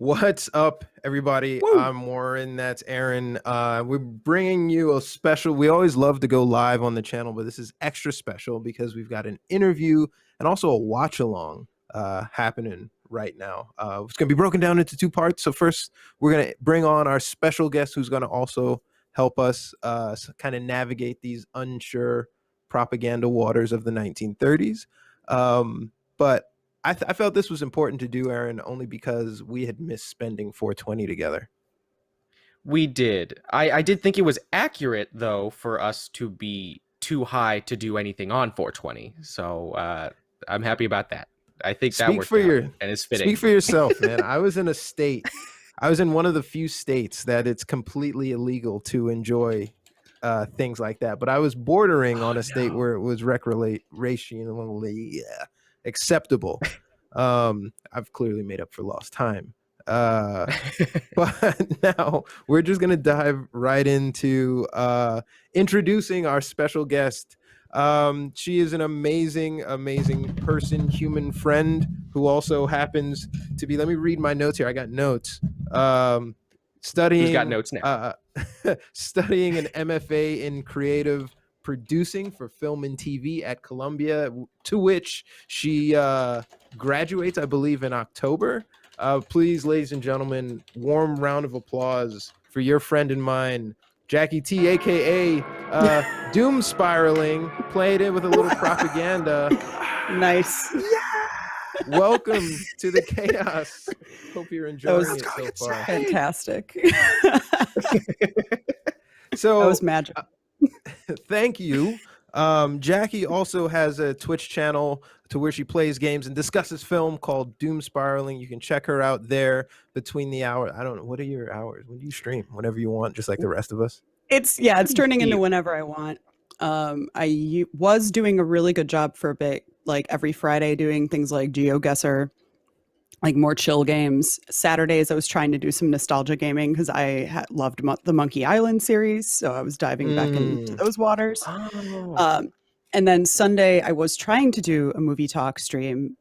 What's up, everybody? Woo! I'm Warren. That's Aaron. We're bringing you a special. We always love to go live on the channel, but this is extra special because we've got an interview and also a watch along happening right now. It's going to be broken down into two parts. So first, we're going to bring on our special guest who's going to also help us kind of navigate these unsure propaganda waters of the 1930s. But I felt this was important to do, Aaron, only because we had missed spending 420 together. We did. I did think it was accurate, though, for us to be too high to do anything on 420. So I'm happy about that. I think that worked out and it's fitting. Speak for yourself, man. I was in one of the few states that it's completely illegal to enjoy things like that. But I was bordering on a state where it was recreationally acceptable. I've clearly made up for lost time. But now we're just gonna dive right into introducing our special guest. She is an amazing person, human friend, who also happens to be, let me read my notes here. I got notes. Studying, who's got notes now? Studying an MFA in creative producing for film and TV at Columbia, to which she graduates, I believe, in October. Please, ladies and gentlemen, warm round of applause for your friend and mine, Jackie T, aka DoomSpiraling. Played it with a little propaganda. Nice. Welcome to the chaos. Hope you're enjoying it so far. Fantastic. So that was magic. Thank you. Jackie also has a Twitch channel to where she plays games and discusses film called DoomSpiraling. You can check her out there between the hours. I don't know. What are your hours? When do you stream? Whenever you want, just like the rest of us? It's turning into whenever I want. I was doing a really good job for a bit, like every Friday doing things like GeoGuessr, like more chill games. Saturdays, I was trying to do some nostalgia gaming because I loved the Monkey Island series. So I was diving back into those waters. And then Sunday, I was trying to do a movie talk stream,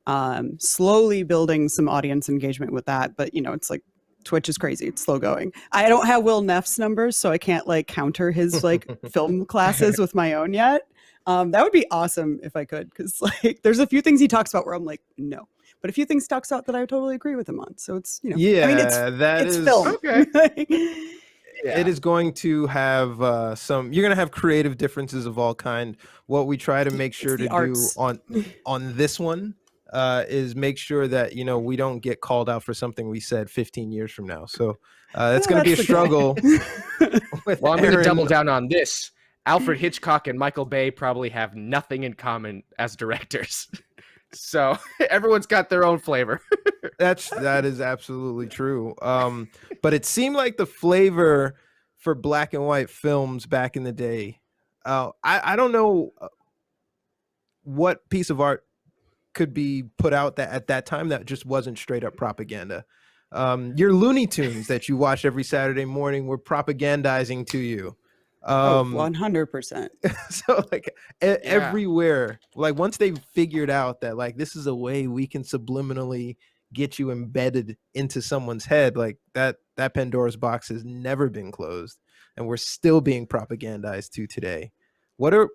slowly building some audience engagement with that. But, it's like Twitch is crazy. It's slow going. I don't have Will Neff's numbers, so I can't counter his film classes with my own yet. That would be awesome if I could, because there's a few things he talks about where I'm like, no. But a few things talks out that I totally agree with him on. So it's, it's film. Okay. It is going to have you're going to have creative differences of all kind. What we try to make sure to do on this one is make sure that, we don't get called out for something we said 15 years from now. So that's going to be a struggle. Well, I'm going to double down on this. Alfred Hitchcock and Michael Bay probably have nothing in common as directors. So everyone's got their own flavor. That is absolutely true. But it seemed like the flavor for black and white films back in the day. I don't know what piece of art could be put out that at that time that just wasn't straight up propaganda. Your Looney Tunes that you watch every Saturday morning were propagandizing to you. 100%. So everywhere, once they figured out that this is a way we can subliminally get you embedded into someone's head, that Pandora's box has never been closed, and we're still being propagandized to today. What are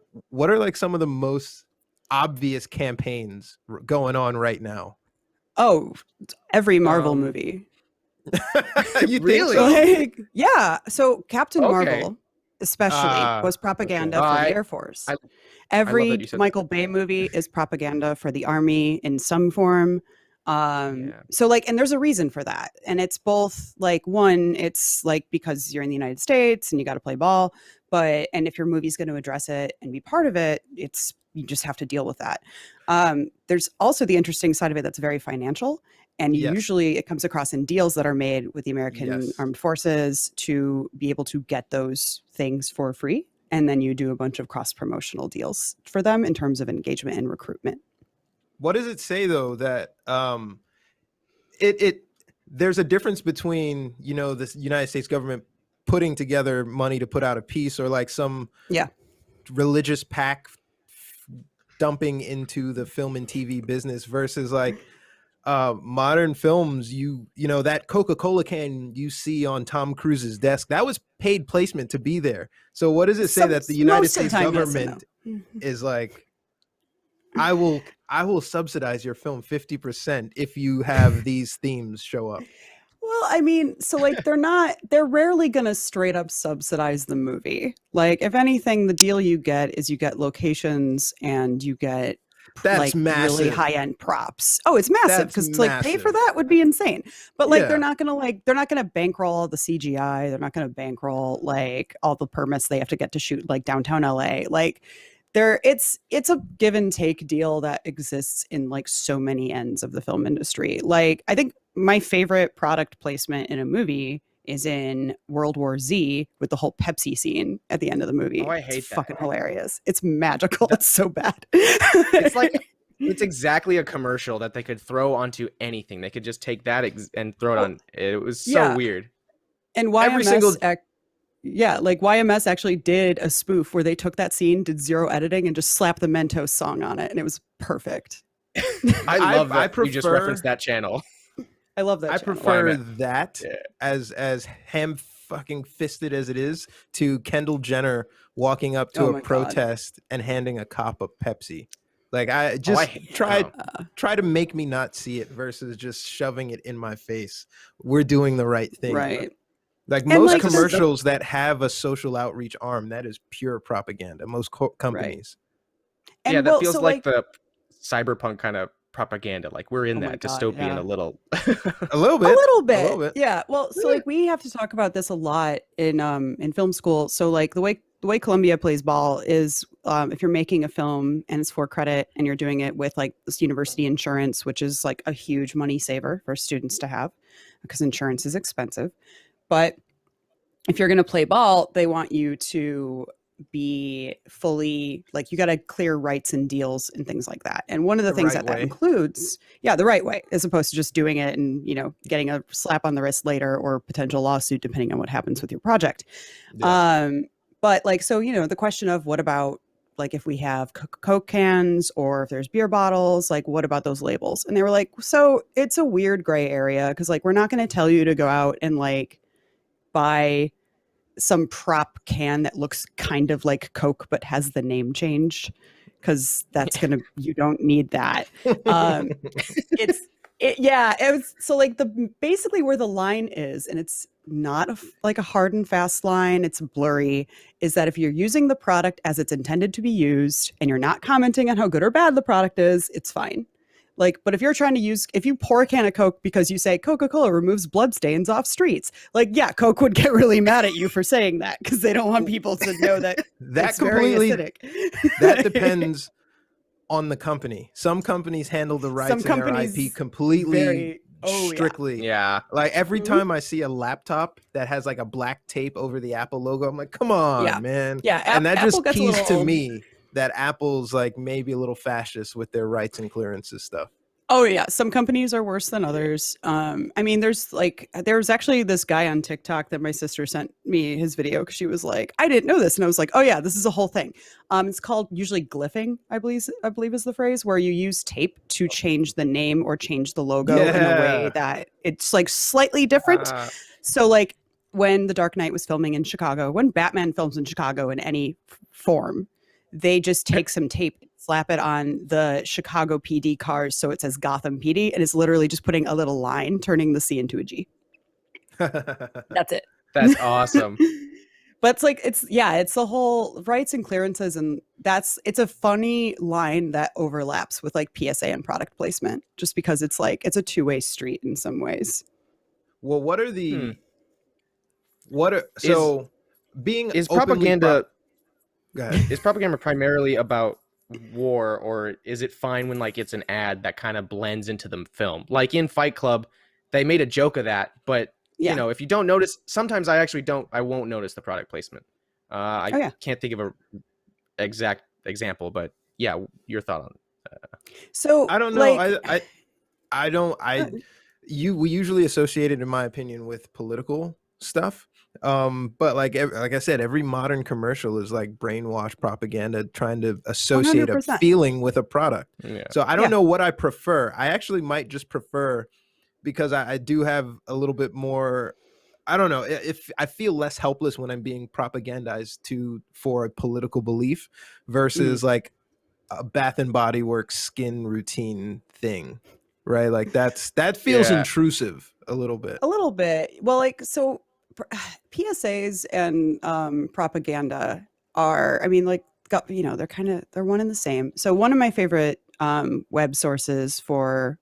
some of the most obvious campaigns going on right now? Oh, every Marvel movie. You really? think so? Yeah. So Captain Marvel especially was propaganda for the Air Force. Every Michael Bay movie is propaganda for the Army in some form. So and there's a reason for that. And it's both one, it's because you're in the United States and you got to play ball, and if your movie's going to address it and be part of it, you just have to deal with that. There's also the interesting side of it that's very financial. And usually it comes across in deals that are made with the American Armed Forces to be able to get those things for free. And then you do a bunch of cross-promotional deals for them in terms of engagement and recruitment. What does it say, though, that there's a difference between, this United States government putting together money to put out a piece or some religious pack dumping into the film and TV business versus modern films, you know, that Coca-Cola can you see on Tom Cruise's desk, that was paid placement to be there. So what does it say that the United States government is like, I will subsidize your film 50% if you have these themes show up? Well, I mean, so like they're rarely going to straight up subsidize the movie. Like if anything, the deal you get is you get locations and you get That's massive. Really high end props. Oh, it's massive because to like pay for that would be insane. But like they're not gonna bankroll all the CGI. They're not gonna bankroll like all the permits they have to get to shoot like downtown LA. Like it's a give and take deal that exists in like so many ends of the film industry. Like I think my favorite product placement in a movie is in World War Z with the whole Pepsi scene at the end of the movie. Oh, I hate it's that. Fucking hilarious. It's magical. It's so bad. It's like it's exactly a commercial that they could throw onto anything. They could just take that and throw it on. It was so weird. And YMS like YMS actually did a spoof where they took that scene, did zero editing, and just slapped the Mentos song on it, and it was perfect. I love that you just referenced that channel. I love that. I prefer that as ham fucking fisted as it is to Kendall Jenner walking up to a protest and handing a cop a Pepsi. Like I just try to make me not see it versus just shoving it in my face. We're doing the right thing. Right. Like most commercials that have a social outreach arm, that is pure propaganda. Most companies. Right. Yeah, that feels like the cyberpunk kind of propaganda. Like we're in that dystopian a little a little bit. Yeah. Well, so like we have to talk about this a lot in film school. So like the way Columbia plays ball is if you're making a film and it's for credit and you're doing it with like this university insurance, which is like a huge money saver for students to have because insurance is expensive. But if you're going to play ball, they want you to be fully like you got to clear rights and deals and things like that. And one of the things that includes, the right way, as opposed to just doing it and, you know, getting a slap on the wrist later or potential lawsuit, depending on what happens with your project. Yeah. But like, so, you know, the question of what about like if we have Coke cans or if there's beer bottles, like what about those labels? And they were like, so it's a weird gray area because like we're not going to tell you to go out and like buy some prop can that looks kind of like Coke but has the name changed because that's you don't need that. It was so like basically where the line is, and it's not like a hard and fast line, it's blurry, is that if you're using the product as it's intended to be used and you're not commenting on how good or bad the product is, it's fine. Like, but if you're trying to if you pour a can of Coke because you say Coca-Cola removes bloodstains off streets, like, yeah, Coke would get really mad at you for saying that because they don't want people to know that it's completely very acidic. That depends on the company. Some companies handle the rights and their IP completely strictly. Yeah. Like every time I see a laptop that has like a black tape over the Apple logo, I'm like, come on, man. Yeah. And that just keys to me that Apple's like maybe a little fascist with their rights and clearances stuff. Oh yeah, some companies are worse than others. I mean, there's actually this guy on TikTok that my sister sent me his video because she was like, I didn't know this, and I was like, oh yeah, this is a whole thing. It's called usually glyphing, I believe is the phrase, where you use tape to change the name or change the logo in a way that it's like slightly different. So like when The Dark Knight was filming in Chicago, when Batman films in Chicago in any form, they just take some tape, slap it on the Chicago PD cars so it says Gotham PD, and it's literally just putting a little line, turning the C into a G. That's it. That's awesome. But it's like, it's the whole rights and clearances, and it's a funny line that overlaps with like PSA and product placement, just because it's like, it's a two-way street in some ways. Well, is propaganda... Is propaganda primarily about war, or is it fine when like it's an ad that kind of blends into the film? Like in Fight Club, they made a joke of that, but you know, if you don't notice, sometimes I won't notice the product placement. I can't think of a exact example, but yeah, your thought on So I don't know. Like, we usually associate it, in my opinion, with political stuff. But like I said, every modern commercial is like brainwash propaganda trying to associate a 100%. feeling with a product. Yeah. So I don't know what I prefer. I actually might just prefer, because I do have a little bit more, I don't know, if I feel less helpless when I'm being propagandized to for a political belief versus like a Bath and Body Works skin routine thing, right? Like that feels intrusive a little bit. A little bit. Well, like, so PSAs and propaganda are, I mean, like, you know, they're one and the same. So one of my favorite web sources for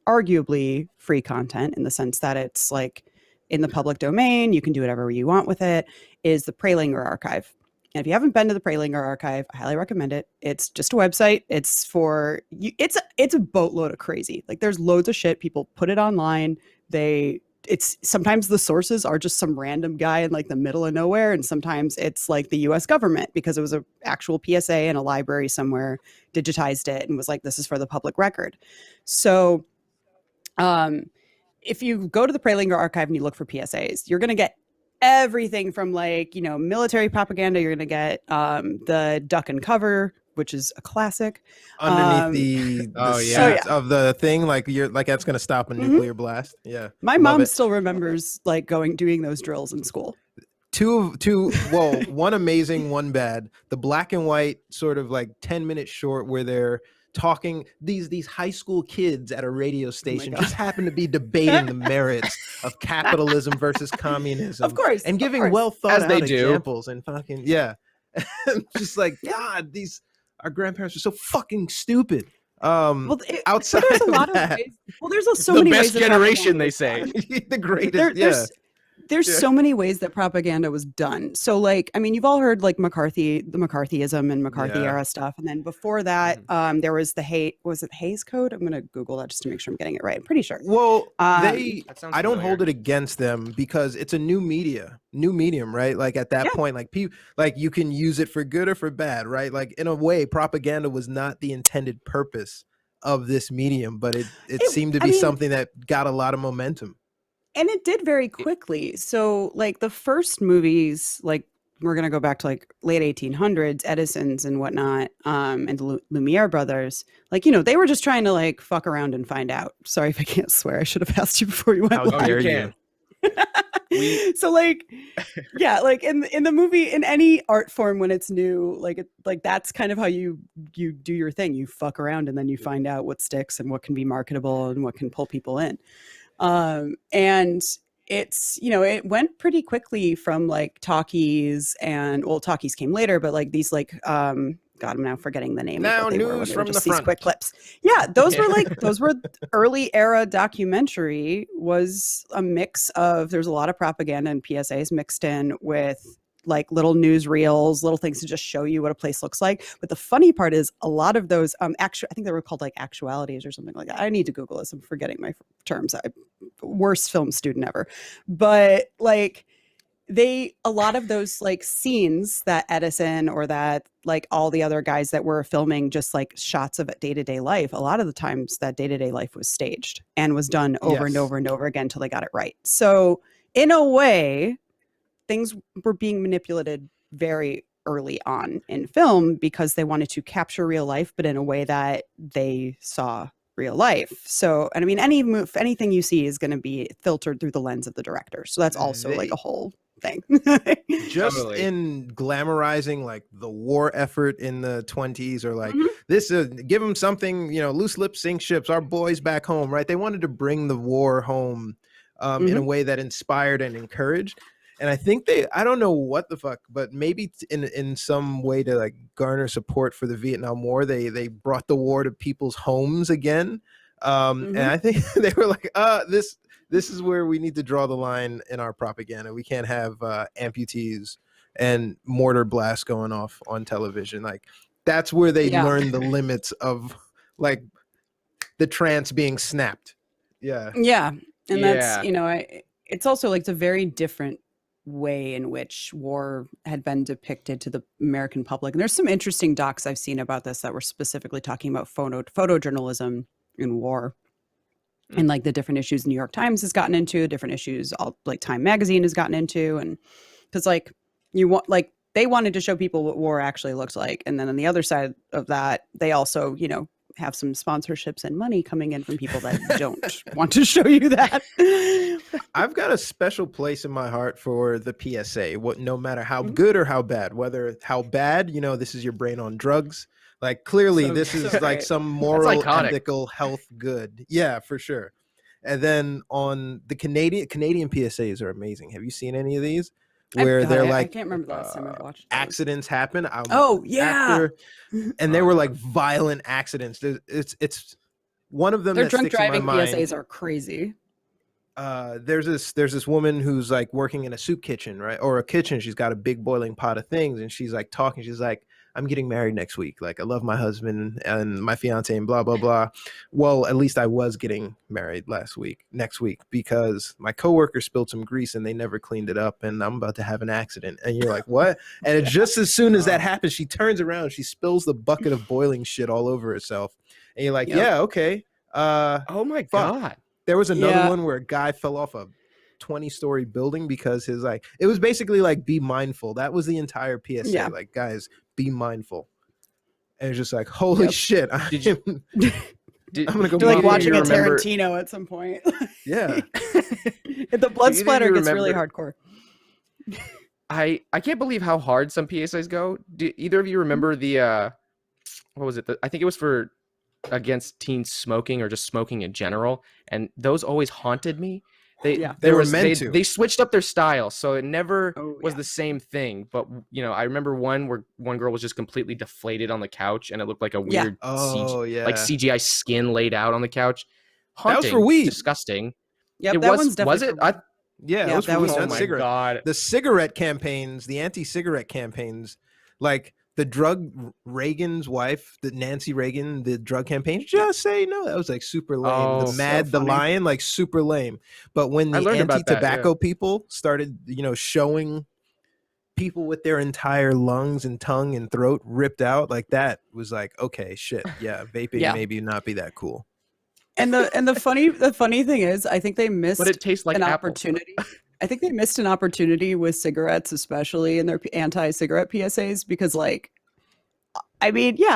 arguably free content, in the sense that it's like in the public domain, you can do whatever you want with it, is the Pralinger Archive. And if you haven't been to the Pralinger Archive, I highly recommend it. It's just a website. It's for you. It's a boatload of crazy. Like, there's loads of shit. People put it online. It's sometimes the sources are just some random guy in like the middle of nowhere, and sometimes it's like the US government, because it was an actual PSA in a library somewhere digitized it and was like, this is for the public record. So if you go to the Pralinger Archive and you look for PSAs, you're going to get everything from, like, you know, military propaganda. You're going to get the duck and cover, which is a classic. Underneath the seat of the thing, like you're like, that's going to stop a nuclear blast. Yeah. My mom still remembers like doing those drills in school. Well, one amazing, one bad. The black and white sort of like 10-minute short where they're talking, these high school kids at a radio station just happen to be debating the merits of capitalism versus communism, of course, and giving well thought out examples do. and fucking just like, God, our grandparents are so fucking stupid. Outside there's a lot of ways. Well, there's so many ways. The best generation, they say. The greatest. There's so many ways that propaganda was done. So, like, I mean, you've all heard like the McCarthyism and McCarthy era stuff. And then before that, there was was it Hays Code? I'm going to Google that just to make sure I'm getting it right. I'm pretty sure. Well, I don't hold it against them, because it's a new medium, right? Like at that point, like people, like you can use it for good or for bad, right? Like in a way, propaganda was not the intended purpose of this medium, but it seemed to be something that got a lot of momentum. And it did very quickly. So, like, the first movies, like, we're going to go back to like late 1800s, Edison's and whatnot, and the Lumiere brothers, like, you know, they were just trying to like fuck around and find out. Sorry if I can't swear. I should have asked you before you went. How dare you? So, like, yeah, like in the movie, in any art form, when it's new, like that's kind of how you do your thing. You fuck around and then you find out what sticks and what can be marketable and what can pull people in. And it's, you know, it went pretty quickly from like talkies, and talkies came later, but like these like God, I'm now forgetting the name. Now news from the front. Quick clips. Yeah, those were early era documentary. Was a mix of, there's a lot of propaganda and PSAs mixed in with like little news reels, little things to just show you what a place looks like. But the funny part is, a lot of those actually, I think they were called like actualities or something like that. I need to Google this. I'm forgetting my terms. Worst film student ever. But like a lot of those like scenes that Edison or that like all the other guys that were filming just like shots of day-to-day life, a lot of the times that day-to-day life was staged and was done over and over and over again till they got it right. So in a way, things were being manipulated very early on in film because they wanted to capture real life, but in a way that they saw real life. So, and I mean, anything you see is going to be filtered through the lens of the director. So that's also like a whole thing. Just in glamorizing like the war effort in the 20s, or like this, give them something, you know, loose lips sink ships, our boys back home, right? They wanted to bring the war home in a way that inspired and encouraged. And I think I don't know what the fuck, but maybe in some way to like garner support for the Vietnam War, they brought the war to people's homes again. And I think they were like, this is where we need to draw the line in our propaganda. We can't have amputees and mortar blasts going off on television. Like that's where they learned the limits of like the trance being snapped. Yeah. Yeah. And that's, you know, it's also like it's a very different way in which war had been depicted to the American public. And there's some interesting docs I've seen about this that were specifically talking about photojournalism in war. and like the different issues New York Times has gotten into, different issues all like Time Magazine has gotten into, and because like you want like they wanted to show people what war actually looked like, and then on the other side of that, they also have some sponsorships and money coming in from people that don't want to show you that. I've got a special place in my heart for the PSA. No matter how good or how bad, whether how bad, this is your brain on drugs. Like clearly, this is like some moral, ethical, health good. Yeah, for sure. And then on the Canadian PSAs are amazing. Have you seen any of these? Where they're like, I can't remember the last time I've watched those. Accidents happen. Yeah. And they were like violent accidents. It's one of them. Their that drunk sticks in my driving mind. PSAs are crazy. There's this woman who's like working in a soup kitchen, right? Or a kitchen. She's got a big boiling pot of things, and she's like talking. She's like, I'm getting married next week. Like, I love my husband and my fiance and blah, blah, blah. Well, at least I was getting married next week, because my coworker spilled some grease and they never cleaned it up, and I'm about to have an accident. And you're like, what? And just as soon as that happens, she turns around, she spills the bucket of boiling shit all over herself. And you're like, yeah, okay. Oh my God. There was another one where a guy fell off a 20-story building because it was basically like, be mindful. That was the entire PSA. Yeah. Like, guys, be mindful. And it's just like, holy shit. I'm gonna go. Like watching a Tarantino at some point. Yeah. The blood splatter gets really hardcore. I can't believe how hard some PSAs go. Do either of you remember the what was it? I think it was for against teen smoking or just smoking in general, and those always haunted me. They switched up their style, so it never was the same thing. But I remember one where one girl was just completely deflated on the couch, and it looked like a weird like CGI skin laid out on the couch. Haunting, that was for weed. Disgusting. Yep, that one's definitely. Was it? Yeah, it was oh my cigarette. God. The cigarette campaigns, the anti-cigarette campaigns, like the Reagan's wife, the Nancy Reagan, the drug campaign, just say no. That was like super lame. The Lion, like super lame. But when the anti-tobacco people started, showing people with their entire lungs and tongue and throat ripped out, like that was like, okay, shit, yeah, vaping maybe not be that cool. And the funny thing is, I think they missed but it tastes like an apple. opportunity. I think they missed an opportunity with cigarettes, especially in their anti-cigarette PSAs, because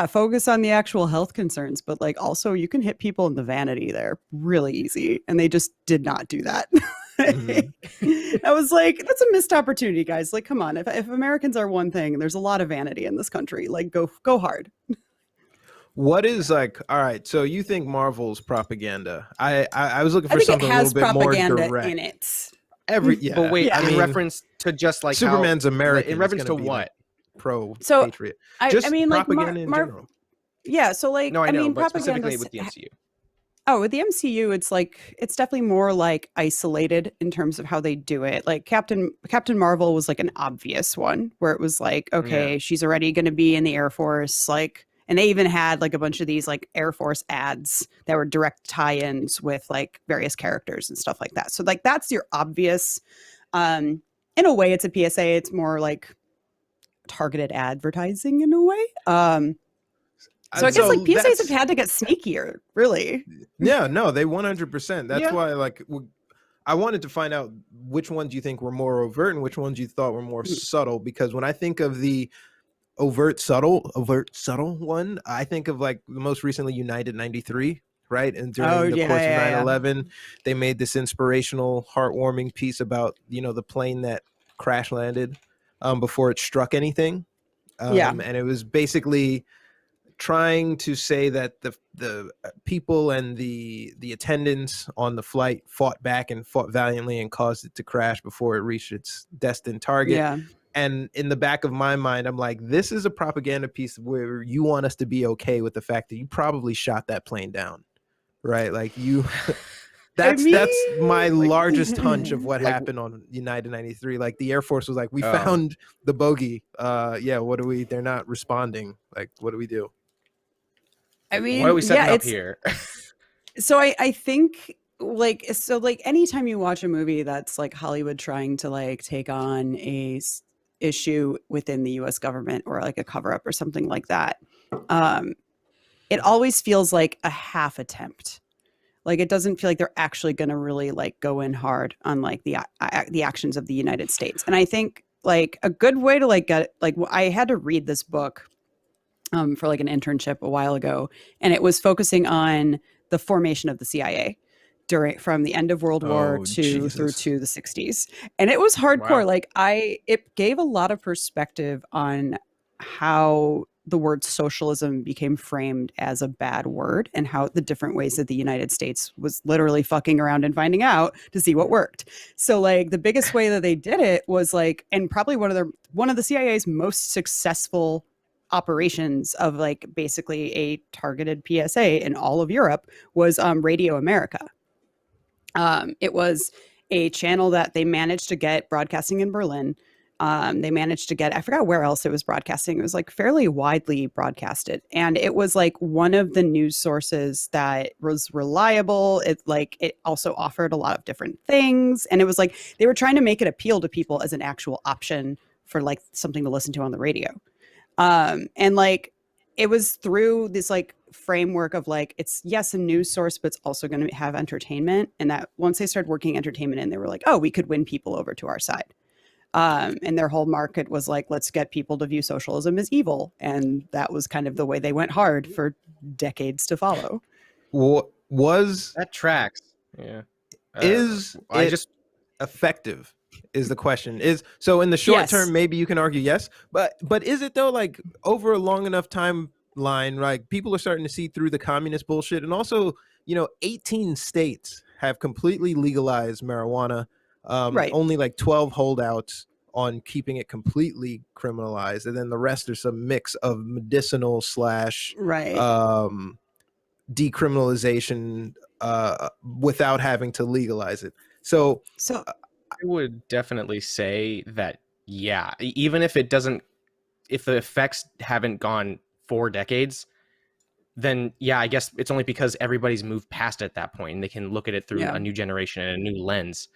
focus on the actual health concerns, but like also you can hit people in the vanity there really easy, and they just did not do that. Mm-hmm. I was like, that's a missed opportunity, guys. Like, come on, if Americans are one thing, there's a lot of vanity in this country. Like, go hard. What is all right, so you think Marvel's propaganda? I was looking for something a little bit more direct in it. But wait, in reference to just like Superman's American. In reference to what? Pro-patriot. I mean, like propaganda in general. Yeah, so like no, I know, but specifically with the MCU. Oh, with the MCU, it's definitely more like isolated in terms of how they do it. Like Captain Marvel was like an obvious one where it was like, okay, she's already going to be in the Air Force, like. And they even had like a bunch of these like Air Force ads that were direct tie-ins with like various characters and stuff like that. So like that's your obvious. In a way, it's a PSA. It's more like targeted advertising in a way. So I guess like PSAs have had to get sneakier, really. Yeah, no, they 100%. That's why like I wanted to find out which ones you think were more overt and which ones you thought were more subtle. Because when I think of the overt subtle one, I think of like the most recently United 93, right? And during the course of 9/11, they made this inspirational, heartwarming piece about the plane that crash landed before it struck anything. And it was basically trying to say that the people and the attendants on the flight fought back and fought valiantly and caused it to crash before it reached its destined target. And in the back of my mind, I'm like, this is a propaganda piece where you want us to be okay with the fact that you probably shot that plane down, right? Like that's my largest hunch of what happened on United 93. Like the Air Force was like, we found the bogey. What do we? They're not responding. Like, what do we do? I mean, why are we setting up here? So I think like anytime you watch a movie that's like Hollywood trying to like take on a issue within the US government or like a cover up or something like that, it always feels like a half attempt. Like, it doesn't feel like they're actually going to really like go in hard on like the actions of the United States. And I think like a good way to like get like, I had to read this book for like an internship a while ago, and it was focusing on the formation of the CIA from the end of World War II through to the 60s. And it was hardcore. Wow. Like it gave a lot of perspective on how the word socialism became framed as a bad word, and how the different ways that the United States was literally fucking around and finding out to see what worked. So like the biggest way that they did it was like, and probably one of the CIA's most successful operations of like basically a targeted PSA in all of Europe was Radio America. It was a channel that they managed to get broadcasting in Berlin. They managed to get, I forgot where else it was broadcasting. It was like fairly widely broadcasted. And it was like one of the news sources that was reliable. It also offered a lot of different things. And it was like, they were trying to make it appeal to people as an actual option for like something to listen to on the radio. And like, it was through this like framework of like, it's yes, a news source, but it's also going to have entertainment. And that once they started working entertainment in, they were like, oh, we could win people over to our side. And their whole market was like, let's get people to view socialism as evil. And that was kind of the way they went hard for decades to follow. Was that tracks? Yeah. Is it effective? Is the question. Is so in the short term, maybe you can argue yes, but is it though? Like over a long enough timeline, right? People are starting to see through the communist bullshit, and also, 18 states have completely legalized marijuana. Right. Only like 12 holdouts on keeping it completely criminalized, and then the rest are some mix of medicinal / decriminalization without having to legalize it. So I would definitely say that, yeah, even if it doesn't, if the effects haven't gone 4 decades, then yeah, I guess it's only because everybody's moved past it at that point, and they can look at it through a new generation and a new lens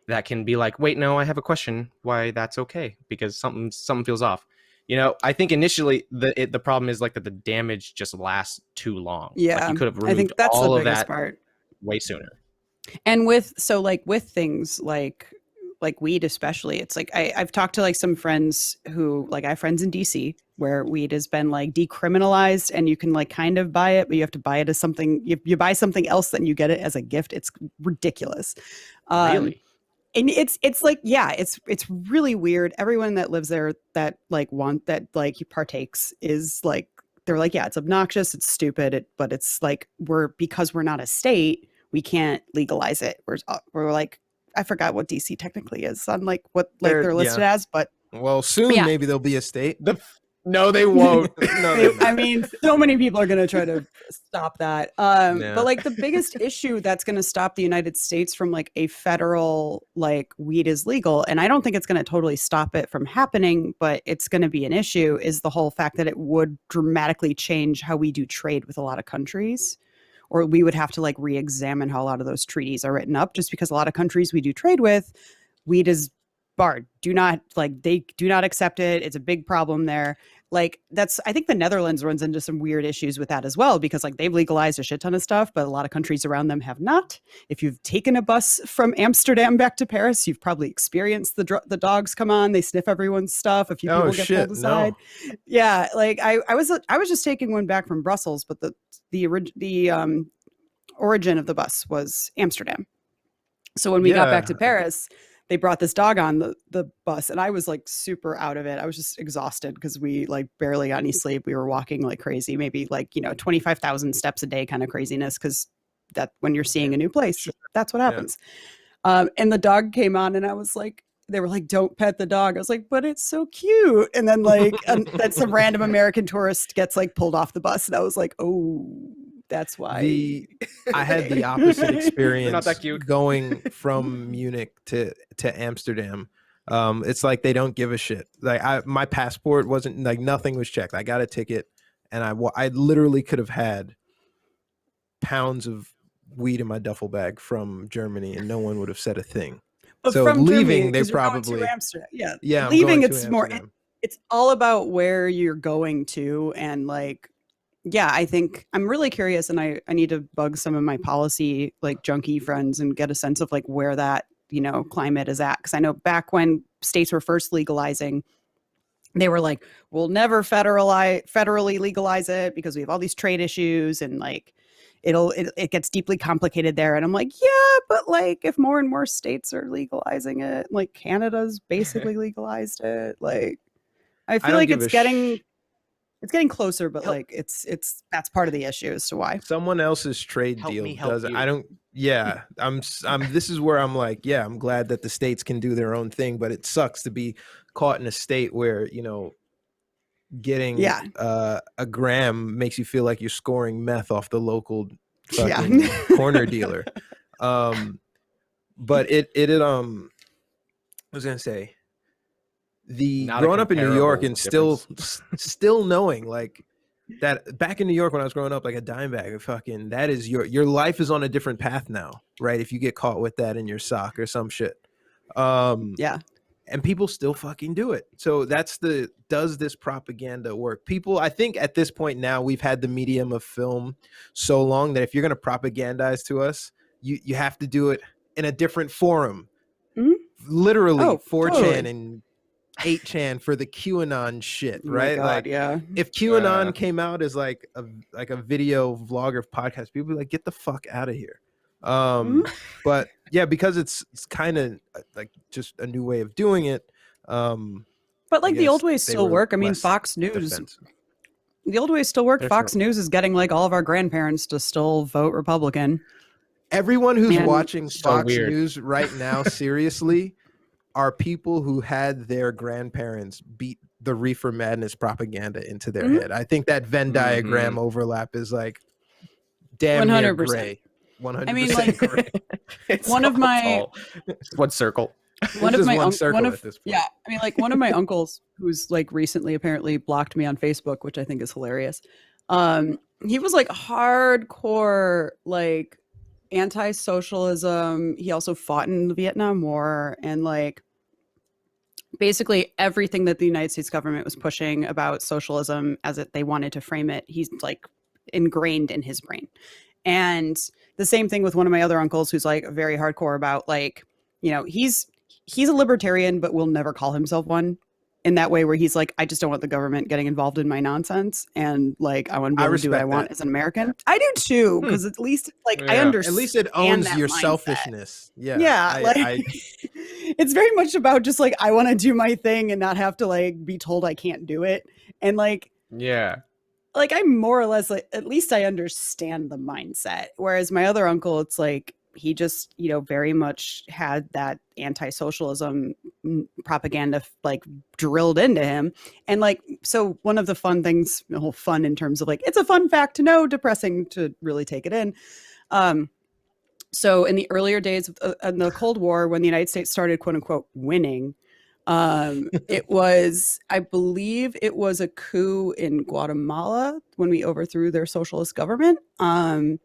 that can be like, wait, no, I have a question why that's okay, because something feels off. I think initially the problem is like that the damage just lasts too long. Yeah, like you could have removed I think that's all the of biggest that part. Way sooner. And with things like weed especially, it's like I've talked to like some friends who, like, I have friends in DC where weed has been like decriminalized, and you can like kind of buy it, but you have to buy it as something, you buy something else, then you get it as a gift. It's ridiculous. Really? And it's like, yeah, it's really weird. Everyone that lives there that like partakes is like, they're like, yeah, it's obnoxious, it's stupid, but it's like, because we're not a state, we can't legalize it. We're like, I forgot what DC technically is on like what like they're listed as, but soon maybe there'll be a state. No, they won't. I mean, so many people are going to try to stop that. But like the biggest issue that's going to stop the United States from like a federal, like, weed is legal, and I don't think it's going to totally stop it from happening, but it's going to be an issue, is the whole fact that it would dramatically change how we do trade with a lot of countries. Or we would have to like re-examine how a lot of those treaties are written up, just because a lot of countries we do trade with, weed is barred. They do not accept it. It's a big problem there. Like I think the Netherlands runs into some weird issues with that as well, because like they've legalized a shit ton of stuff, but a lot of countries around them have not. If you've taken a bus from Amsterdam back to Paris, you've probably experienced the dogs come on, they sniff everyone's stuff. A few people get pulled aside. No. Yeah, like I was just taking one back from Brussels, but the origin of the bus was Amsterdam. So when we got back to Paris, they brought this dog on the bus, and I was like super out of it. I was just exhausted because we like barely got any sleep. We were walking like crazy, maybe like 25,000 steps a day kind of craziness, because that when you're seeing a new place, that's what happens. And the dog came on, and I was like, they were like, don't pet the dog. I was like, but it's so cute. And then like then some random American tourist gets like pulled off the bus, and I was like, oh, that's why. I had the opposite experience. Not that cute. Going from Munich to Amsterdam. It's like they don't give a shit. Like my passport wasn't, like, nothing was checked. I got a ticket, and I literally could have had pounds of weed in my duffel bag from Germany, and no one would have said a thing. But so from leaving, Germany, they probably Amsterdam. leaving. It's more. It's all about where you're going to, and like, yeah, I think I'm really curious, and I need to bug some of my policy like junkie friends and get a sense of like where that, you know, climate is at. Because I know back when states were first legalizing, they were like, we'll never federally legalize it because we have all these trade issues and like it gets deeply complicated there. And I'm like, yeah, but like if more and more states are legalizing it, like Canada's basically legalized it. Like I feel like it's getting closer, but like it's that's part of the issue as to why someone else's trade deal does it. I don't. Yeah, I'm. This is where I'm like, yeah, I'm glad that the states can do their own thing, but it sucks to be caught in a state where, you know, getting a gram makes you feel like you're scoring meth off the local fucking corner dealer. But I was gonna say, growing up in New York and still knowing like that back in New York when I was growing up, like a dime bag of fucking, that is your life is on a different path now, right? If you get caught with that in your sock or some shit. And people still fucking do it. So that's does this propaganda work? People, I think at this point now, we've had the medium of film so long that if you're going to propagandize to us, you have to do it in a different forum. Mm-hmm. Literally 4chan and 8chan for the QAnon shit, right? God, like, yeah. If QAnon came out as like a video vlogger podcast, people would be like, get the fuck out of here. But yeah, because it's kind of like just a new way of doing it. But like the old ways still work. I mean, Fox News. The old ways still work. Fox News is getting like all of our grandparents to still vote Republican. Everyone who's watching Fox News right now, seriously, are people who had their grandparents beat the Reefer Madness propaganda into their head. I think that Venn diagram overlap is like damn 100%. Near gray. 100%. I mean, like one of my one circle. One of my I mean, like one of my uncles who's like recently apparently blocked me on Facebook, which I think is hilarious. He was like hardcore like anti-socialism. He also fought in the Vietnam War, and like basically everything that the United States government was pushing about socialism as they wanted to frame it, he's like ingrained in his brain. And the same thing with one of my other uncles who's like very hardcore about like, you know, he's a libertarian, but will never call himself one in that way where he's like, I just don't want the government getting involved in my nonsense. And like, I want to be able to do what I want as an American. I do too. Cause at least like, I understand. At least it owns your selfishness. Yeah. Yeah. It's very much about just like, I want to do my thing and not have to like be told I can't do it. And like, like I'm more or less like, at least I understand the mindset. Whereas my other uncle, it's like, he just, you know, very much had that anti-socialism propaganda like drilled into him. And like, so one of the fun things, fun in terms of like, it's a fun fact to know, depressing to really take it in. So in the earlier days of the Cold War, when the United States started quote unquote winning, it was, I believe it was a coup in Guatemala when we overthrew their socialist government. And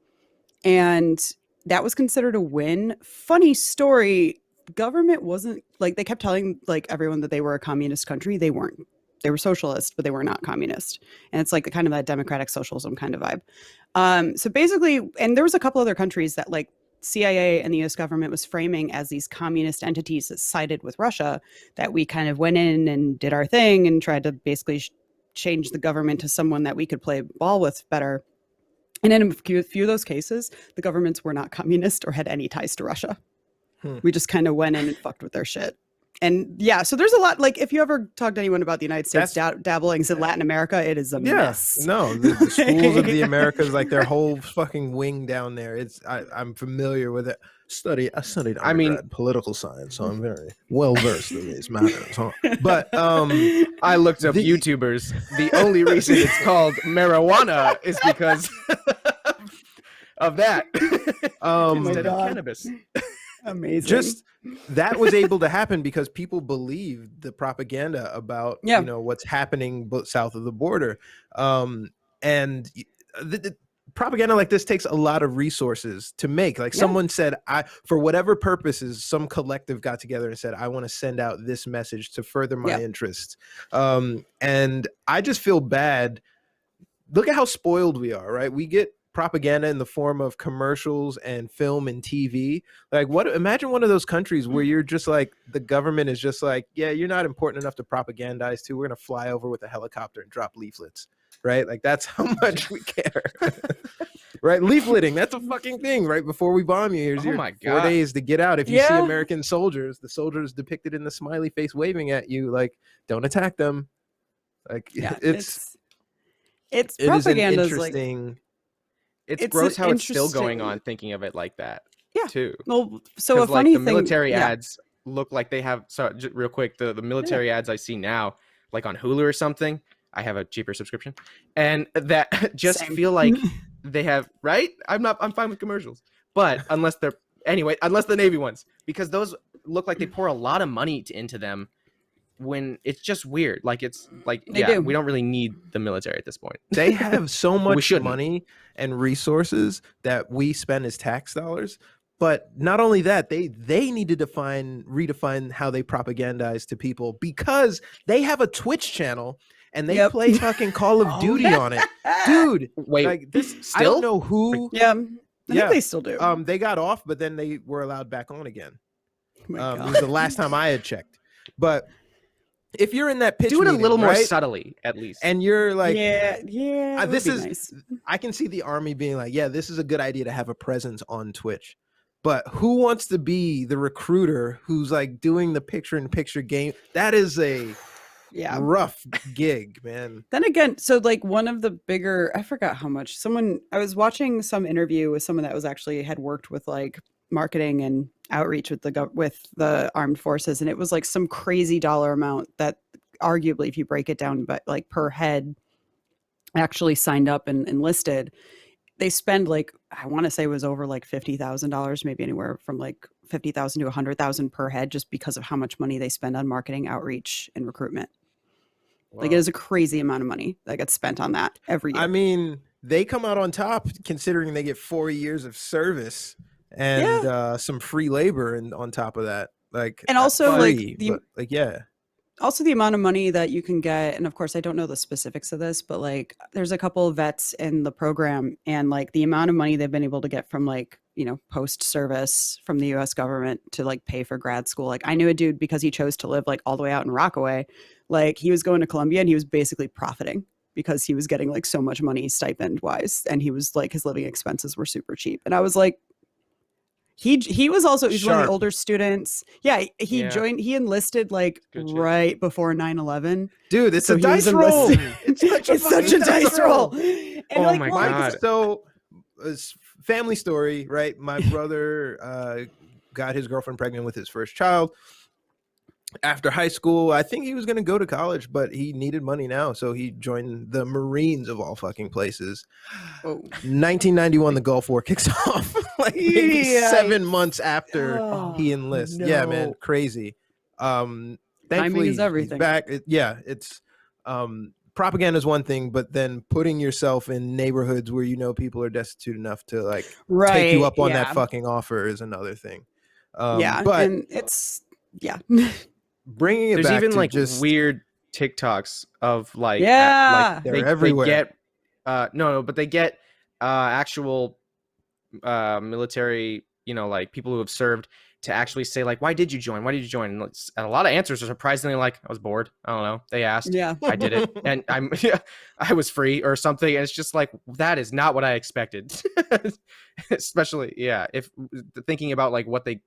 that was considered a win. Funny story. Government wasn't like, they kept telling like everyone that they were a communist country. They weren't. They were socialist, but they were not communist. And it's like kind of that democratic socialism kind of vibe. So basically, and there was a couple other countries that like CIA and the US government was framing as these communist entities that sided with Russia, that we kind of went in and did our thing and tried to basically change the government to someone that we could play ball with better. And in a few of those cases, the governments were not communist or had any ties to Russia. We just kind of went in and fucked with their shit. And yeah, so there's a lot, like if you ever talk to anyone about the United States dabblings in Latin America, it is a mess. No, the schools of the Americas, like their whole fucking wing down there. I'm familiar with it. I studied political science, so I'm very well versed in these matters. But I looked up YouTubers. The only reason it's called marijuana is because of that. Instead of cannabis. Amazing. Just that was able to happen because people believed the propaganda about you know what's happening south of the border, and the propaganda like this takes a lot of resources to make. Like someone said, for whatever purposes, some collective got together and said, I want to send out this message to further my interests. And I just feel bad look at how spoiled we are, right? We get propaganda in the form of commercials and film and TV. Like, imagine one of those countries where you're just like, the government is just like, yeah, you're not important enough to propagandize to. We're going to fly over with a helicopter and drop leaflets, right? Like, that's how much we care. Right? Leafleting, that's a fucking thing. Right before we bomb you, here's your 4 days to get out. If you see American soldiers, the soldiers depicted in the smiley face waving at you, like, don't attack them. Like, it's propaganda. Is interesting. It's gross how it's still going on, thinking of it like that. Yeah. Too. Well, so a funny thing, the military ads look like they have. So just real quick, the military ads I see now, like on Hulu or something. I have a cheaper subscription, and that just feel like they have, right. I'm fine with commercials, but unless the Navy ones, because those look like they pour a lot of money into them. When it's just weird, like it's like we don't really need the military at this point. They have so much money and resources that we spend as tax dollars. But not only that, they need to redefine how they propagandize to people, because they have a Twitch channel and they play fucking Call of Duty on it, dude. Wait, like this? Still? I don't know who. Yeah, I think they still do. They got off, but then they were allowed back on again. Oh it was the last time I had checked, but. If you're in that pitch, do it a little more right? subtly, at least. And you're like, this is nice. I can see the army being like, yeah, this is a good idea to have a presence on Twitch. But who wants to be the recruiter who's like doing the picture-in-picture game? That is a rough gig, man. Then again, so like one of the bigger, I forgot how much. I was watching some interview with someone that was actually had worked with like marketing and outreach with the armed forces, and it was like some crazy dollar amount that arguably, if you break it down, but like per head actually signed up and enlisted, they spend like, I want to say it was over like $50,000, maybe anywhere from like 50,000 to 100,000 per head, just because of how much money they spend on marketing, outreach, and recruitment. Wow. Like, it is a crazy amount of money that gets spent on that every year. I mean, they come out on top considering they get 4 years of service and some free labor, and on top of that, like, and also free, like also the amount of money that you can get. And of course, I don't know the specifics of this, but like, there's a couple of vets in the program, and like the amount of money they've been able to get from like, you know, post service from the US government to like pay for grad school. Like, I knew a dude, because he chose to live like all the way out in Rockaway, like he was going to Columbia and he was basically profiting because he was getting like so much money stipend wise, and he was like, his living expenses were super cheap. And I was like, he was also, he's one of the older students. Yeah, he enlisted like right before 9/11. Dude, it's a dice roll. It's such a dice roll. And oh my God. So, family story, right? My brother got his girlfriend pregnant with his first child. After high school, I think he was going to go to college, but he needed money now, so he joined the Marines, of all fucking places. 1991, the Gulf War kicks off, like maybe 7 months after he enlists. No. Yeah, man, crazy. Thankfully, is everything. He's back. It's propaganda is one thing, but then putting yourself in neighborhoods where you know people are destitute enough to like take you up on that fucking offer is another thing. But and it's bringing it there's back even to like just weird TikToks of like like they're everywhere. They get but they get actual military, you know, like people who have served to actually say like, why did you join? And a lot of answers are surprisingly like, I was bored. I don't know. They asked. Yeah. I did it. And I was free or something. And it's just like, that is not what I expected. Especially, if thinking about like what they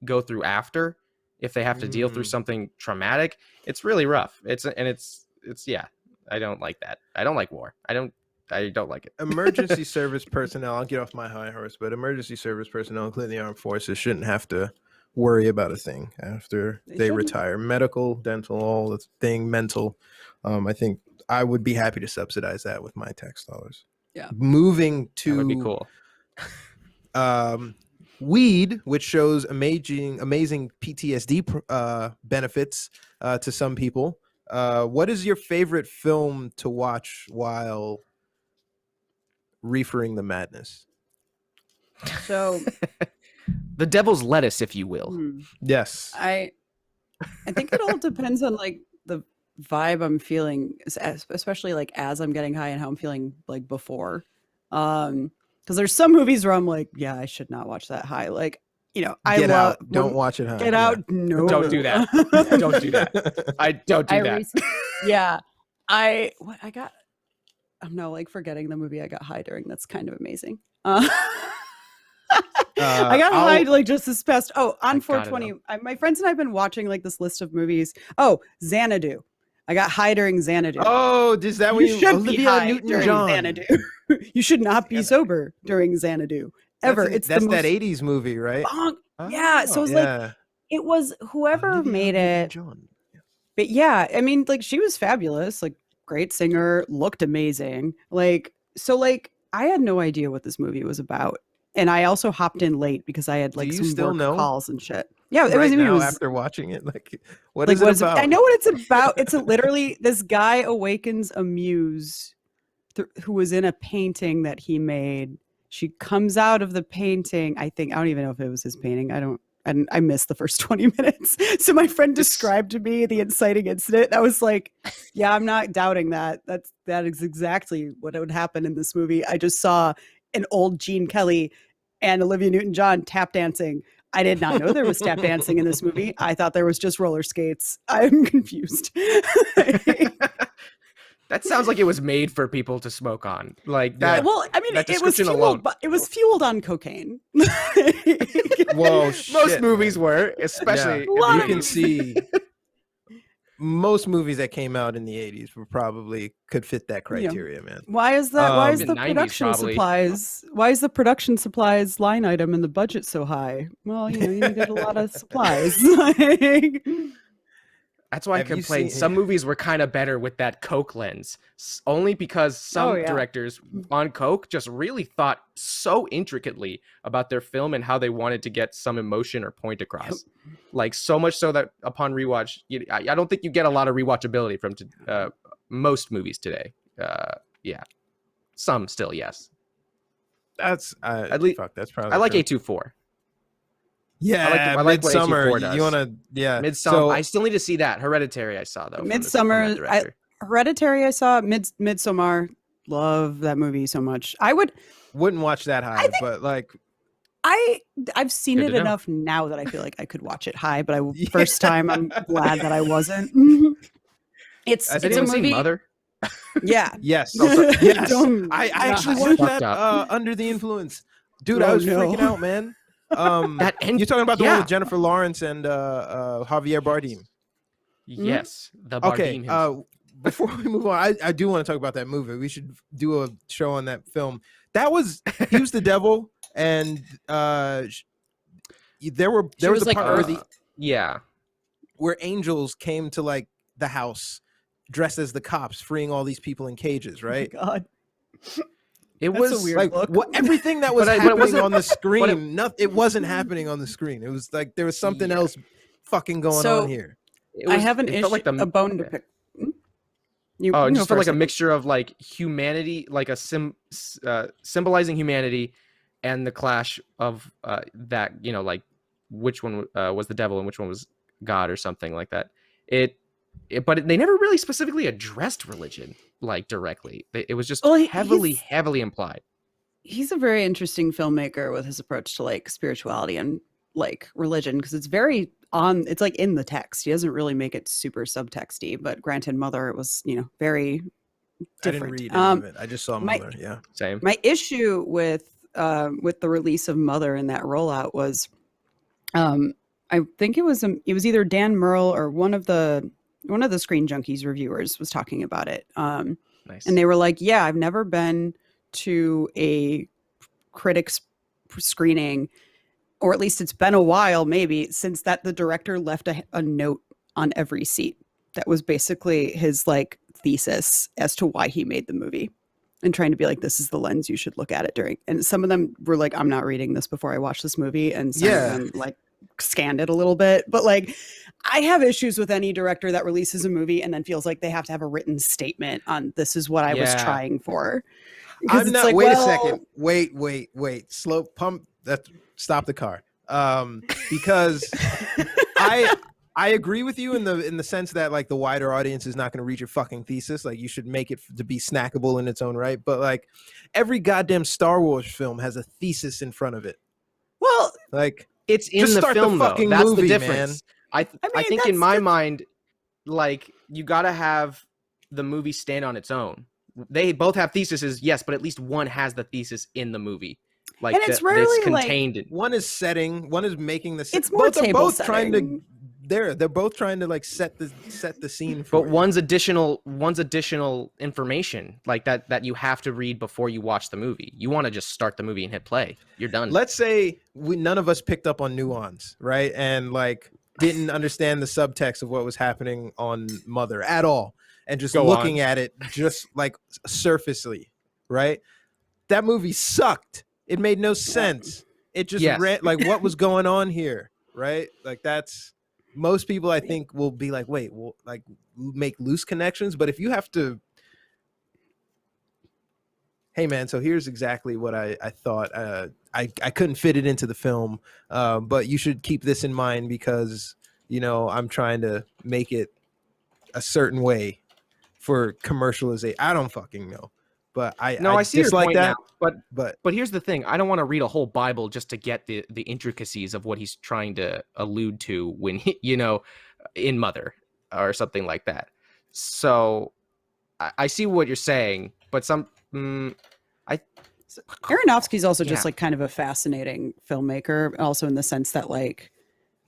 go through after, if they have to deal through something traumatic, it's really rough. It's I don't like that. I don't like war. I don't like it. Emergency service personnel, I'll get off my high horse, but emergency service personnel, including the armed forces, shouldn't have to worry about a thing after they retire. Medical, dental, all the thing, mental. I think I would be happy to subsidize that with my tax dollars. Yeah. Moving to that would be cool. Weed, which shows amazing PTSD benefits to some people. What is your favorite film to watch while reefering the madness? So the devil's lettuce, if you will. Yes. I think it all depends on like vibe I'm feeling, especially like as I'm getting high and how I'm feeling like before. Because there's some movies where I'm like, yeah, I should not watch that high. Like, you know, I Get love Out. Don't watch it high. Get Out. No, Don't do that. Don't do that. I don't do that. Yeah, I got. I'm now like forgetting the movie I got high during. That's kind of amazing. I got high like just this past. Oh, on 420, my friends and I have been watching like this list of movies. Oh, Xanadu. I got high during Xanadu. Oh, is that when you should Olivia be high Newton-John? Xanadu. You should not be sober during Xanadu ever. That's that 80s movie, right? Yeah. So it was like it was whoever Olivia made it. But yeah, I mean, like she was fabulous, like great singer, looked amazing. Like so, like I had no idea what this movie was about. And I also hopped in late because I had like some work calls and shit. Yeah, it was after watching it. Like, what is it about? I know what it's about. It's literally this guy awakens a muse who was in a painting that he made. She comes out of the painting. I don't even know if it was his painting. I missed the first 20 minutes. So my friend described to me the inciting incident. I was like, yeah, I'm not doubting that. That is exactly what would happen in this movie. I just saw an old Gene Kelly and Olivia Newton-John tap dancing. I did not know there was tap dancing in this movie. I thought there was just roller skates. I'm confused. That sounds like it was made for people to smoke on. Like that. Well, I mean, it was fueled, but it was fueled on cocaine. Whoa, shit. Most movies were, especially you can see most movies that came out in the 80s could fit that criteria, man. Why is that? Why is the production supplies? Why is the production supplies line item in the budget so high? Well, you needed a lot of supplies. That's why I complained. Some movies were kind of better with that Coke lens, only because some directors on Coke just really thought so intricately about their film and how they wanted to get some emotion or point across. Like so much so that upon rewatch, I don't think you get a lot of rewatchability from most movies today. Yeah, some still, yes. That's at least that's probably. I like A24. Yeah, I like Midsommar. What you want to, Midsommar. So, I still need to see that. Hereditary, I saw though. Midsommar. Hereditary, I saw. Midsommar. Love that movie so much. I wouldn't watch that high, but like I've seen it enough now that I feel like I could watch it high. But first time, I'm glad that I wasn't. It's a movie. Mother. Yeah. Yes. Yes. I actually watched that under the influence, dude. I was freaking out, man. You're talking about the one with Jennifer Lawrence and Javier Bardem. Yes, the Bardem. Okay. Before we move on, I do want to talk about that movie. We should do a show on that film. He was the devil, and there was a like part where angels came to like the house dressed as the cops, freeing all these people in cages. Right? Oh my God. It was a weird look. Everything that was happening on the screen, it wasn't happening on the screen. It was like there was something else fucking going on here. I have an issue, like a bone to pick. It just felt like a mixture of like humanity, like a symbolizing humanity, and the clash of that. Like which one was the devil and which one was God or something like that. But they never really specifically addressed religion like directly. It was just heavily implied. He's a very interesting filmmaker with his approach to like spirituality and like religion, because it's it's like in the text. He doesn't really make it super subtexty, but granted, Mother, it was, very different. I didn't read any of it. I just saw Mother. Yeah. Same. My issue with the release of Mother and that rollout was I think it was either Dan Merle or one of the Screen Junkies reviewers was talking about it. Nice. And they were like, yeah, I've never been to a critic's screening, or at least it's been a while, maybe, since that the director left a note on every seat. That was basically his like thesis as to why he made the movie, and trying to be like, this is the lens you should look at it during. And some of them were like, I'm not reading this before I watch this movie. And some of them like scanned it a little bit, but like I have issues with any director that releases a movie and then feels like they have to have a written statement on this is what I was trying for. I'm not like, wait a second. Wait. Slow pump that stop the car. Because I agree with you in the sense that like the wider audience is not going to read your fucking thesis. Like you should make it to be snackable in its own right. But like every goddamn Star Wars film has a thesis in front of it. Well, like it's in the film though. That's movie, the difference. Man. I think in my mind, like you got to have the movie stand on its own. They both have theses, yes, but at least one has the thesis in the movie. Like and it's rarely contained. Like, one is setting, one is making the. It's more table both trying to. They're both trying to like set the scene. For but one's additional information like that you have to read before you watch the movie. You want to just start the movie and hit play. You're done. Let's say none of us picked up on nuance, right? And like didn't understand the subtext of what was happening on Mother at all, and just looking at it just like surfacely, right? That movie sucked. It made no sense. It just ran like what was going on here, right? Like that's. Most people, I think, will be like, wait, we'll like make loose connections. But if you have to, hey, man, so here's exactly what I thought. I couldn't fit it into the film, but you should keep this in mind because, you know, I'm trying to make it a certain way for commercialization. I don't fucking know. But I see your point that. Now, but here's the thing. I don't want to read a whole Bible just to get the intricacies of what he's trying to allude to when he, you know, in Mother or something like that. So I see what you're saying, but Aronofsky's also just like kind of a fascinating filmmaker, also in the sense that like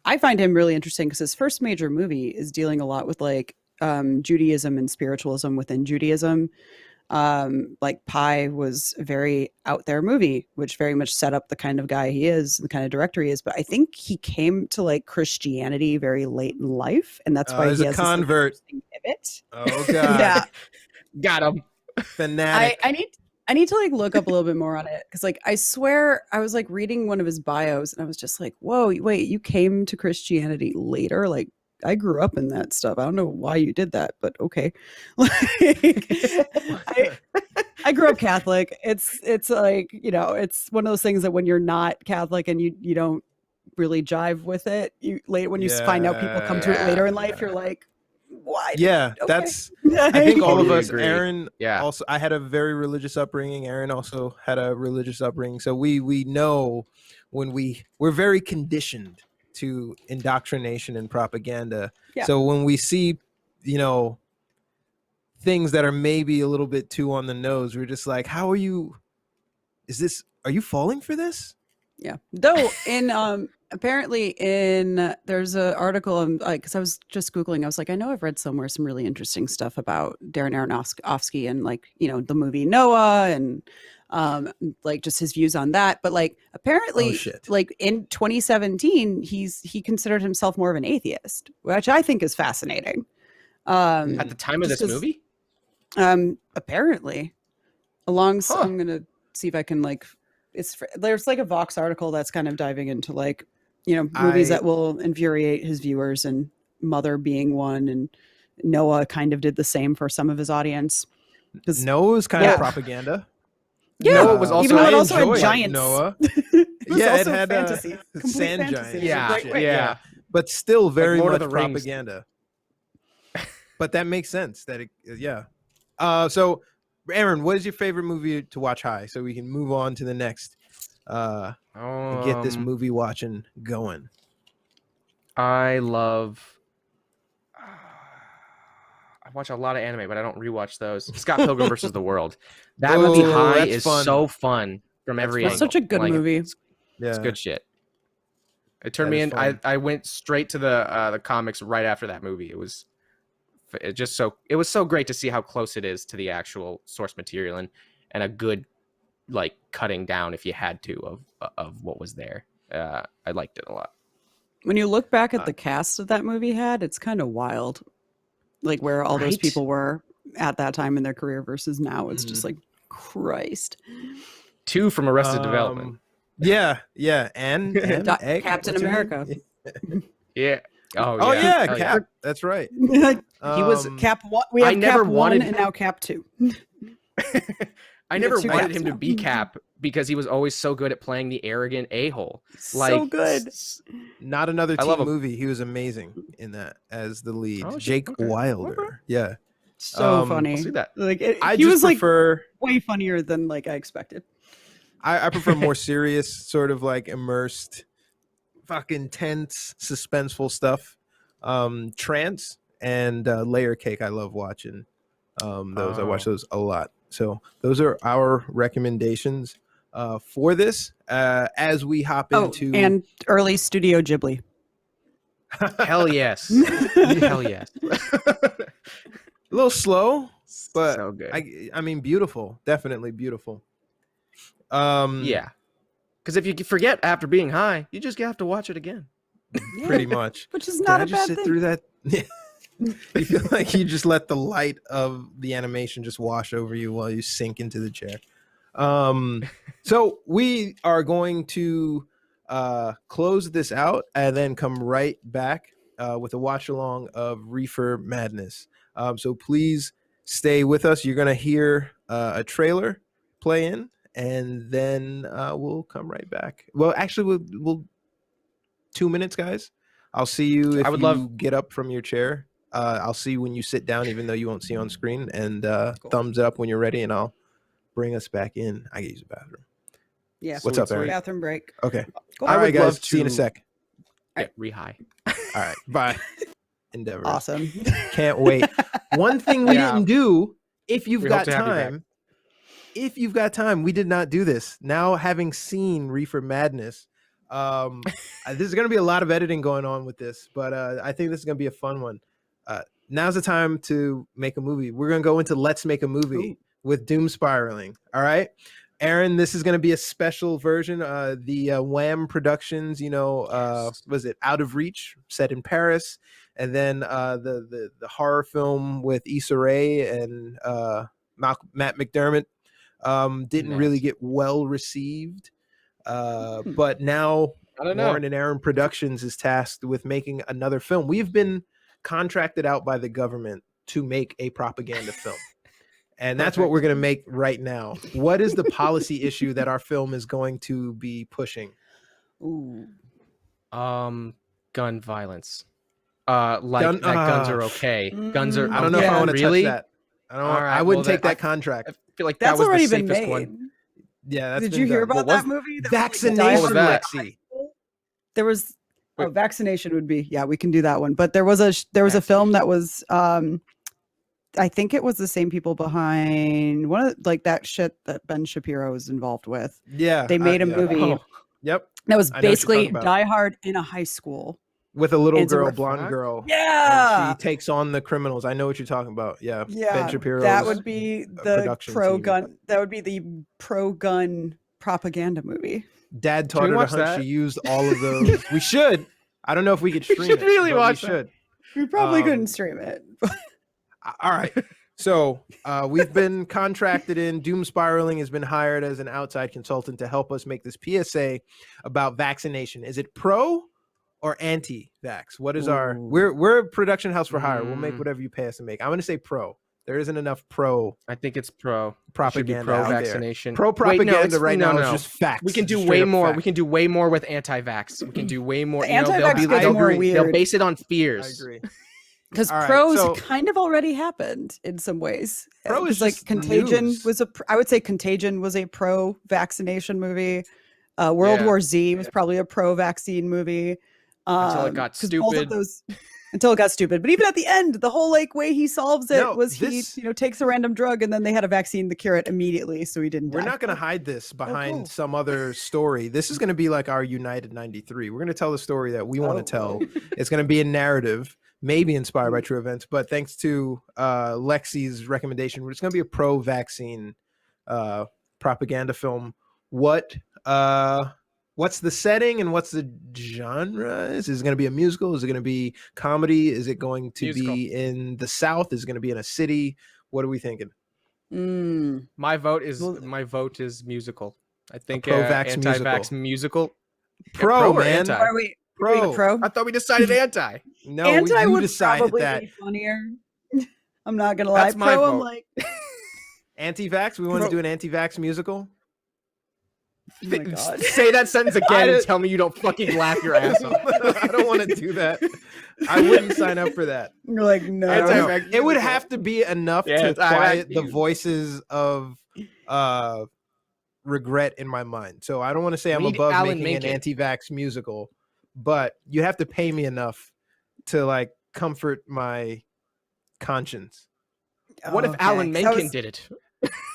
I find him really interesting because his first major movie is dealing a lot with like Judaism and spiritualism within Judaism. Like Pi was a very out there movie, which very much set up the kind of guy he is, the kind of director he is. But I think he came to like Christianity very late in life, and that's why he has a convert. This, like, pivot. Oh god, yeah, got him. Fanatic. I need to like look up a little bit more on it because like I swear I was like reading one of his bios and I was just like, whoa, wait, you came to Christianity later, like. I grew up in that stuff. I don't know why you did that, but okay. Like, I grew up Catholic. It's like, you know, it's one of those things that when you're not Catholic and you don't really jive with it, when you find out people come to it later in life, you're like, why? Yeah, okay. That's I think all of us, agree. Aaron, also I had a very religious upbringing. Aaron also had a religious upbringing. So we know when we're very conditioned to indoctrination and propaganda. Yeah. So when we see, you know, things that are maybe a little bit too on the nose, we're just like, are you falling for this? Yeah. Though apparently there's an article because I was just Googling, I was like, I know I've read somewhere some really interesting stuff about Darren Aronofsky and like, you know, the movie Noah and like just his views on that, but like apparently like in 2017 he considered himself more of an atheist, which I think is fascinating. At the time of this movie, apparently I'm gonna see if I can like there's like a Vox article that's kind of diving into like, you know, movies that will infuriate his viewers, and Mother being one, and Noah kind of did the same for some of his audience. Noah was kind of propaganda. Yeah, Noah was also. Even though it also had giants. Noah. it had fantasy. Sand fantasy. giants. Yeah. But still very like much propaganda. But that makes sense. So, Aaron, what is your favorite movie to watch high? So we can move on to the next. And get this movie watching going. I watch a lot of anime, but I don't rewatch those. Scott Pilgrim versus the World. That movie High is so fun from every angle. It's such a good movie. It's good shit. It turned me in. I went straight to the comics right after that movie. It was so great to see how close it is to the actual source material and a good like cutting down if you had to of what was there. I liked it a lot. When you look back at the cast that that movie had, it's kind of wild. Like where all those people were at that time in their career versus now. It's just like, Christ. 2 from Arrested Development. Yeah. And Captain America. Yeah. Oh yeah, Cap. Yeah. That's right. He was Cap 1. We have Cap 1 and now Cap 2. I never wanted him to be Cap because he was always so good at playing the arrogant a-hole. Like, so good. Not another teen movie. He was amazing in that as the lead. Jake Wilder. Yeah. So funny. I'll see that. Like he was prefer, like way funnier than like I expected. I prefer more serious, sort of like immersed, fucking tense, suspenseful stuff. Trance and Layer Cake. I love watching those. I watch those a lot. So those are our recommendations for this as we hop into and early Studio Ghibli. Hell yes. Hell yes. A little slow, but so good. I mean, beautiful. Definitely beautiful. Yeah. Because if you forget after being high, you just have to watch it again. Yeah. Pretty much. Which is not a bad sit thing. through that? You feel like you just let the light of the animation just wash over you while you sink into the chair. So we are going to close this out and then come right back with a watch along of Reefer Madness. So please stay with us. You're going to hear a trailer play in, and then we'll come right back. Well, actually, we'll 2 minutes, guys. I'll see you if you get up from your chair. I'll see when you sit down, even though you won't see on screen, and cool. Thumbs up when you're ready, and I'll bring us back in. I can use the bathroom. Yeah. What's up, Aaron? Bathroom break. Okay. Cool. All right, guys. See you in a sec. Get re-high. All right. Bye. Endeavor. Awesome. Can't wait. One thing we didn't do, if you've got time, we did not do this. Now, having seen Reefer Madness, there's going to be a lot of editing going on with this, but I think this is going to be a fun one. Now's the time to make a movie. We're going to go into Let's Make a Movie with DoomSpiraling. All right. Aaron, this is going to be a special version. The Wham Productions, was it Out of Reach, set in Paris, and then the horror film with Issa Rae and Matt McDermott didn't really get well received. But now Warren and Aaron Productions is tasked with making another film. We've been contracted out by the government to make a propaganda film. And that's what we're going to make right now. What is the policy issue that our film is going to be pushing? Ooh. Gun violance. Guns are okay. Guns are. I don't know if I want to touch that. I wouldn't take that contract. I feel like that's that was already the been safest made. one. Yeah, did you hear about that movie? Vaccination, Lexi. There was vaccination would be we can do that one. But there was a film that was I think it was the same people behind one of that shit that Ben Shapiro was involved with. Yeah, they made a movie. Oh, yep, that was basically Die Hard in a high school with a little girl, blonde girl. Yeah, and she takes on the criminals. I know what you're talking about. Yeah, Ben Shapiro. That would be the pro-gun. That would be the pro-gun propaganda movie. Dad taught her to hunt. She used all of those. We should. I don't know if we could stream it. Really watch we should. We probably couldn't stream it. All right. So we've been contracted in. DoomSpiraling has been hired as an outside consultant to help us make this PSA about vaccination. Is it pro or anti-vax? What is our... We're a production house for hire. We'll make whatever you pay us to make. I'm going to say pro. There isn't enough pro. I think it's pro propaganda. Pro vaccination. Pro propaganda now is just facts. We can do way more. We can do way more with anti-vax. We can do way more. Anti-vax they'll base it on fears. I agree. Because pros kind of already happened in some ways. Pro is like Contagion was I would say Contagion was a pro-vaccination movie. World War Z was probably a pro-vaccine movie. Until it got stupid. Until it got stupid. But even at the end, the whole way he solves it was he takes a random drug and then they had a vaccine to cure it immediately, so he didn't die. We're not going to hide this behind some other story. This is going to be like our United 93. We're going to tell the story that we want to tell. It's going to be a narrative, maybe inspired by true events, but thanks to Lexi's recommendation, it's going to be a pro-vaccine propaganda film. What's the setting and what's the genre? Is it going to be a musical? Is it going to be comedy? Is it going to be in the South? Is it going to be in a city? What are we thinking? My vote is musical. I think anti-vax musical. Pro, man. Anti? Pro. I thought we decided anti. No, anti you would decided probably that. be funnier. I'm not gonna lie. That's my vote. I'm like Anti-vax? We want to do an anti-vax musical? Oh my God. Say that sentence again and tell me you don't fucking laugh your ass off. I don't want to do that. I wouldn't sign up for that. You're like, no. It would have to be enough to quiet the voices of regret in my mind. So I don't want to say I'm above making an anti-vax musical, but you have to pay me enough to like comfort my conscience. What if Alan Menken did it?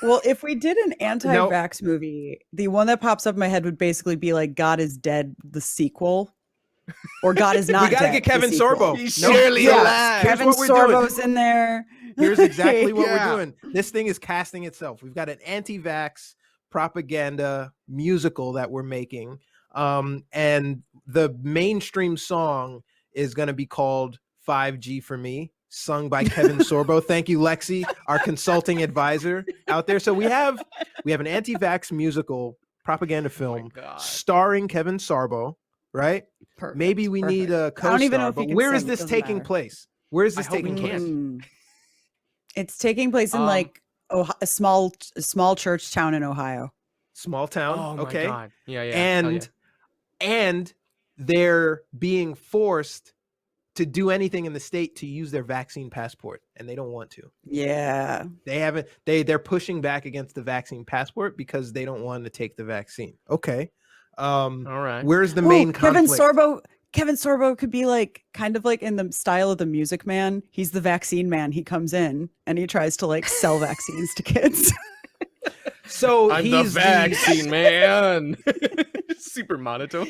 Well, if we did an anti-vax movie, the one that pops up in my head would basically be like God is Dead, the sequel. Or God is Not Dead. We gotta get Kevin Sorbo. He's surely alive. Kevin Sorbo's in there. Here's exactly what we're doing. This thing is casting itself. We've got an anti-vax propaganda musical that we're making. And the mainstream song is going to be called 5G for Me, sung by Kevin Sorbo. Thank you, Lexi, our consulting advisor out there. So we have an anti-vax musical propaganda film starring Kevin Sorbo, right? Perfect, maybe we need a co-star, but where is this taking place? Where is this taking place? It's taking place in like a small church town in Ohio. Small town. Oh, okay. my God. Yeah. And they're being forced to do anything in the state to use their vaccine passport, and they don't want to. Yeah. They're pushing back against the vaccine passport because they don't want to take the vaccine. Okay. All right. Where's the main conflict? Kevin Sorbo could be like kind of like in the style of the Music Man. He's the vaccine man. He comes in and he tries to like sell vaccines to kids. So I'm the vaccine man. Super monotone.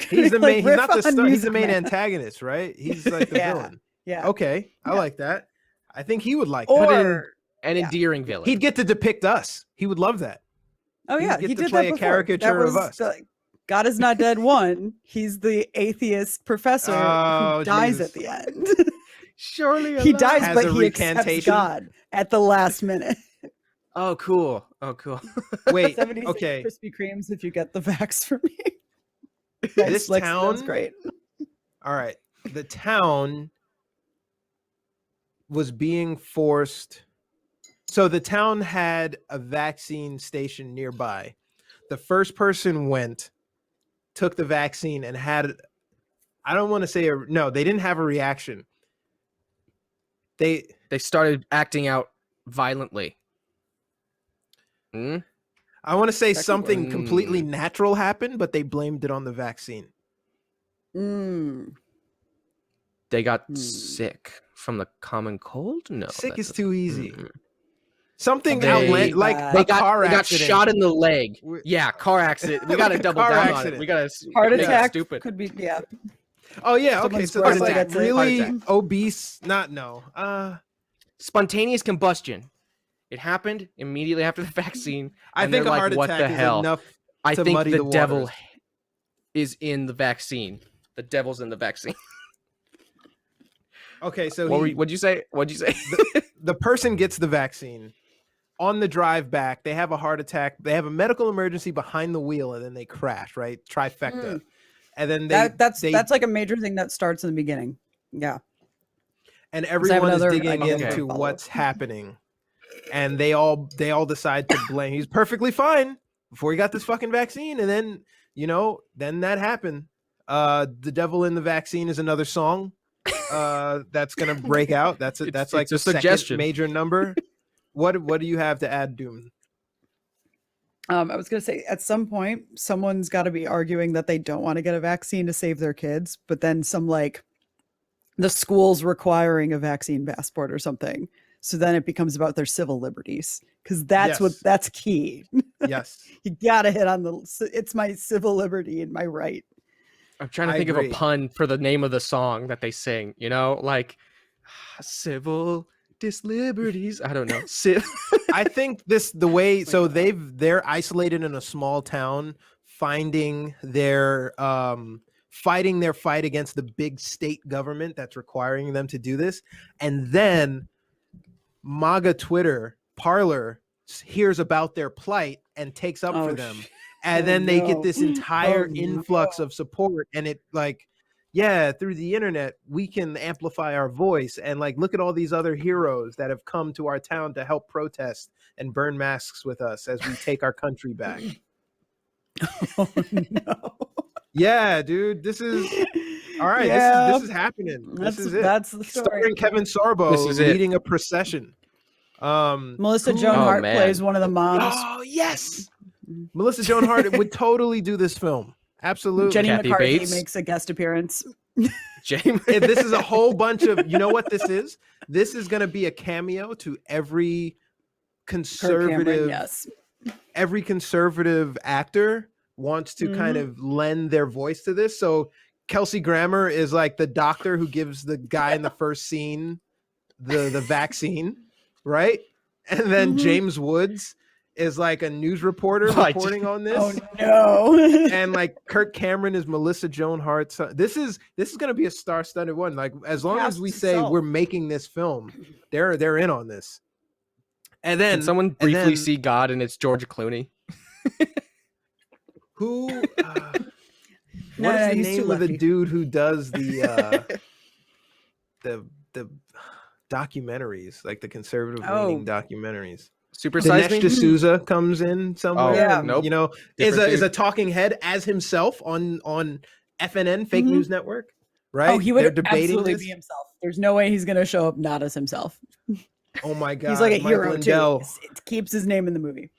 He's the main. He's not the star. He's the main antagonist, right? He's like the villain. Yeah. Okay, I like that. I think he would like that. An endearing villain. He'd get to depict us. He would love that. Oh yeah, he did play a caricature of us. God is Not Dead 1. He's the atheist professor who dies at the end. Surely he dies, but he accepts God at the last minute. Oh, cool. Wait, 76 okay. Krispy Kremes if you get the vax for me. This town, that's great. All right, the town was being forced. So the town had a vaccine station nearby. The first person went, took the vaccine, and had, I don't want to say no, they didn't have a reaction. They started acting out violently. I want to say something completely natural happened, but they blamed it on the vaccine. They got sick from the common cold? No. Sick is too easy. Something outlandish, like they got shot in the leg. Yeah, car accident. We got to double down on it. We got to heart attack. Stupid. Could be, yeah. Oh yeah, okay. So that's like really obese. Spontaneous combustion. It happened immediately after the vaccine. I think a heart attack is enough. I think the devil is in the vaccine. The devil's in the vaccine. Okay, so what'd you say? The person gets the vaccine. On the drive back, they have a heart attack. They have a medical emergency behind the wheel, and then they crash. Right, trifecta. And then that's like a major thing that starts in the beginning. Yeah. And everyone is digging into what's happening, and they all decide to blame. He's perfectly fine before he got this fucking vaccine, and then then that happened. The devil in the vaccine is another song that's gonna break out. That's like a suggestion. Major number. What do you have to add, Doom? I was going to say, at some point, someone's got to be arguing that they don't want to get a vaccine to save their kids, but then the school's requiring a vaccine passport or something. So then it becomes about their civil liberties, because that's key. Yes. You got to hit on it's my civil liberty and my right. I'm trying to think of a pun for the name of the song that they sing, like civil liberties. I don't know. I think they're isolated in a small town, fighting their fight against the big state government that's requiring them to do this. And then MAGA Twitter Parler hears about their plight and takes up for them. And then they get this entire influx of support, and it yeah, through the internet, we can amplify our voice. And like, look at all these other heroes that have come to our town to help protest and burn masks with us as we take our country back. Oh, no. Yeah, dude, this is all right. Yeah. This is happening. This is it. That's the story. Starring Kevin Sorbo leading a procession. Melissa Joan Hart plays one of the moms. Oh yes, Melissa Joan Hart would totally do this film. Absolutely. Jenny Kathy McCarthy Bates makes a guest appearance. This is a whole bunch of, you know what this is? This is going to be a cameo to every conservative, every conservative actor wants to kind of lend their voice to this. So Kelsey Grammer is like the doctor who gives the guy in the first scene the vaccine, right? And then James Woods is like a news reporter reporting on this. Oh no. And like Kirk Cameron is Melissa Joan Hart's son. This is going to be a star-studded one. Like, as long as we say we're making this film, they're in on this. And then can someone briefly see God and it's George Clooney. Who what is the name of the dude who does the documentaries, like the conservative leaning documentaries? Supersize Me? D'Souza comes in somewhere. Oh, yeah. Nope. You know, is a talking head as himself on FNN, Fake News Network, right? Oh, he would absolutely be himself. There's no way he's going to show up not as himself. Oh my God. He's like a hero Lindell. too. It keeps his name in the movie.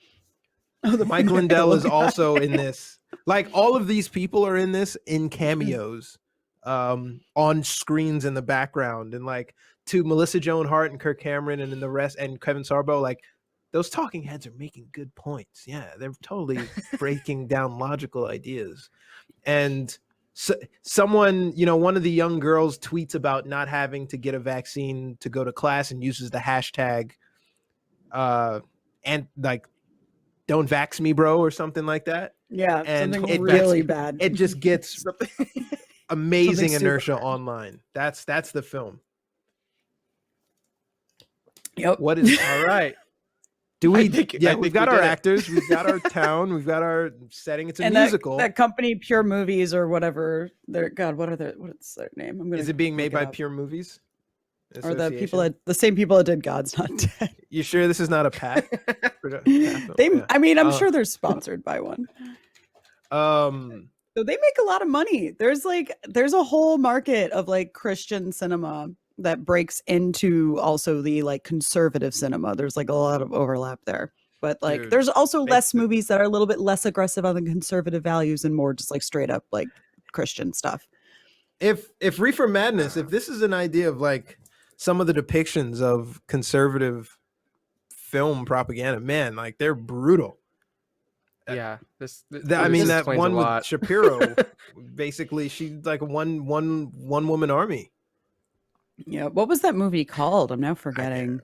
Mike Lindell is also in this. Like, all of these people are in this in cameos, on screens in the background, and like to Melissa Joan Hart and Kirk Cameron and then the rest and Kevin Sorbo, like, those talking heads are making good points. Yeah, they're totally breaking down logical ideas. And someone, you know, one of the young girls tweets about not having to get a vaccine to go to class and uses the hashtag and like, don't vax me, bro, or something like that. Yeah, and something really bad. It just gets amazing inertia online. That's the film. Yep. What is all right? Do we? We've got our actors, we've got our town, we've got our setting. It's a musical. That company, Pure Movies or whatever. What's their name? Is it being made by Pure Movies? Or the same people that did God's Not Dead? You sure this is not a pack? I mean, I'm sure they're sponsored by one. So they make a lot of money. There's a whole market of like Christian cinema that breaks into also the like conservative cinema. There's like a lot of overlap there. But like there's also less movies that are a little bit less aggressive on the conservative values and more just like straight up like Christian stuff. If Reefer Madness, if this is an idea of like some of the depictions of conservative film propaganda, man, like they're brutal. Yeah, I mean that one with Shapiro, basically she's like a one woman army. Yeah, what was that movie called? I'm now forgetting.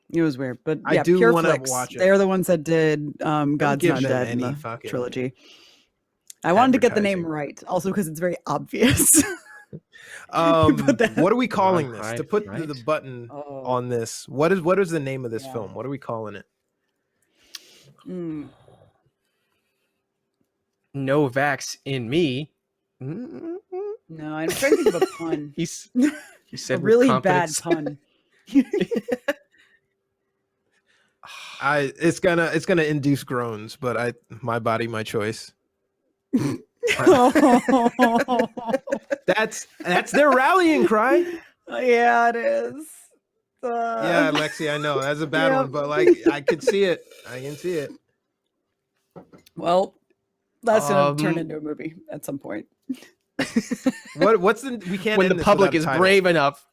It was weird, but yeah, I do Pure want to Flix. watch it. They're the ones that did God's Not Dead in the trilogy. I wanted to get the name right, also because it's very obvious. What are we calling this? To put the button on this, what is the name of this film? What are we calling it? No vax in me. No, I'm trying to think of a pun. He said a really bad pun. It's gonna induce groans, but my body, my choice. That's their rallying cry. Yeah, it is. Yeah, Lexi, I know that's a bad one, but like I can see it. I can see it. Well, that's gonna turn into a movie at some point. What's the we can't when end the public is brave enough.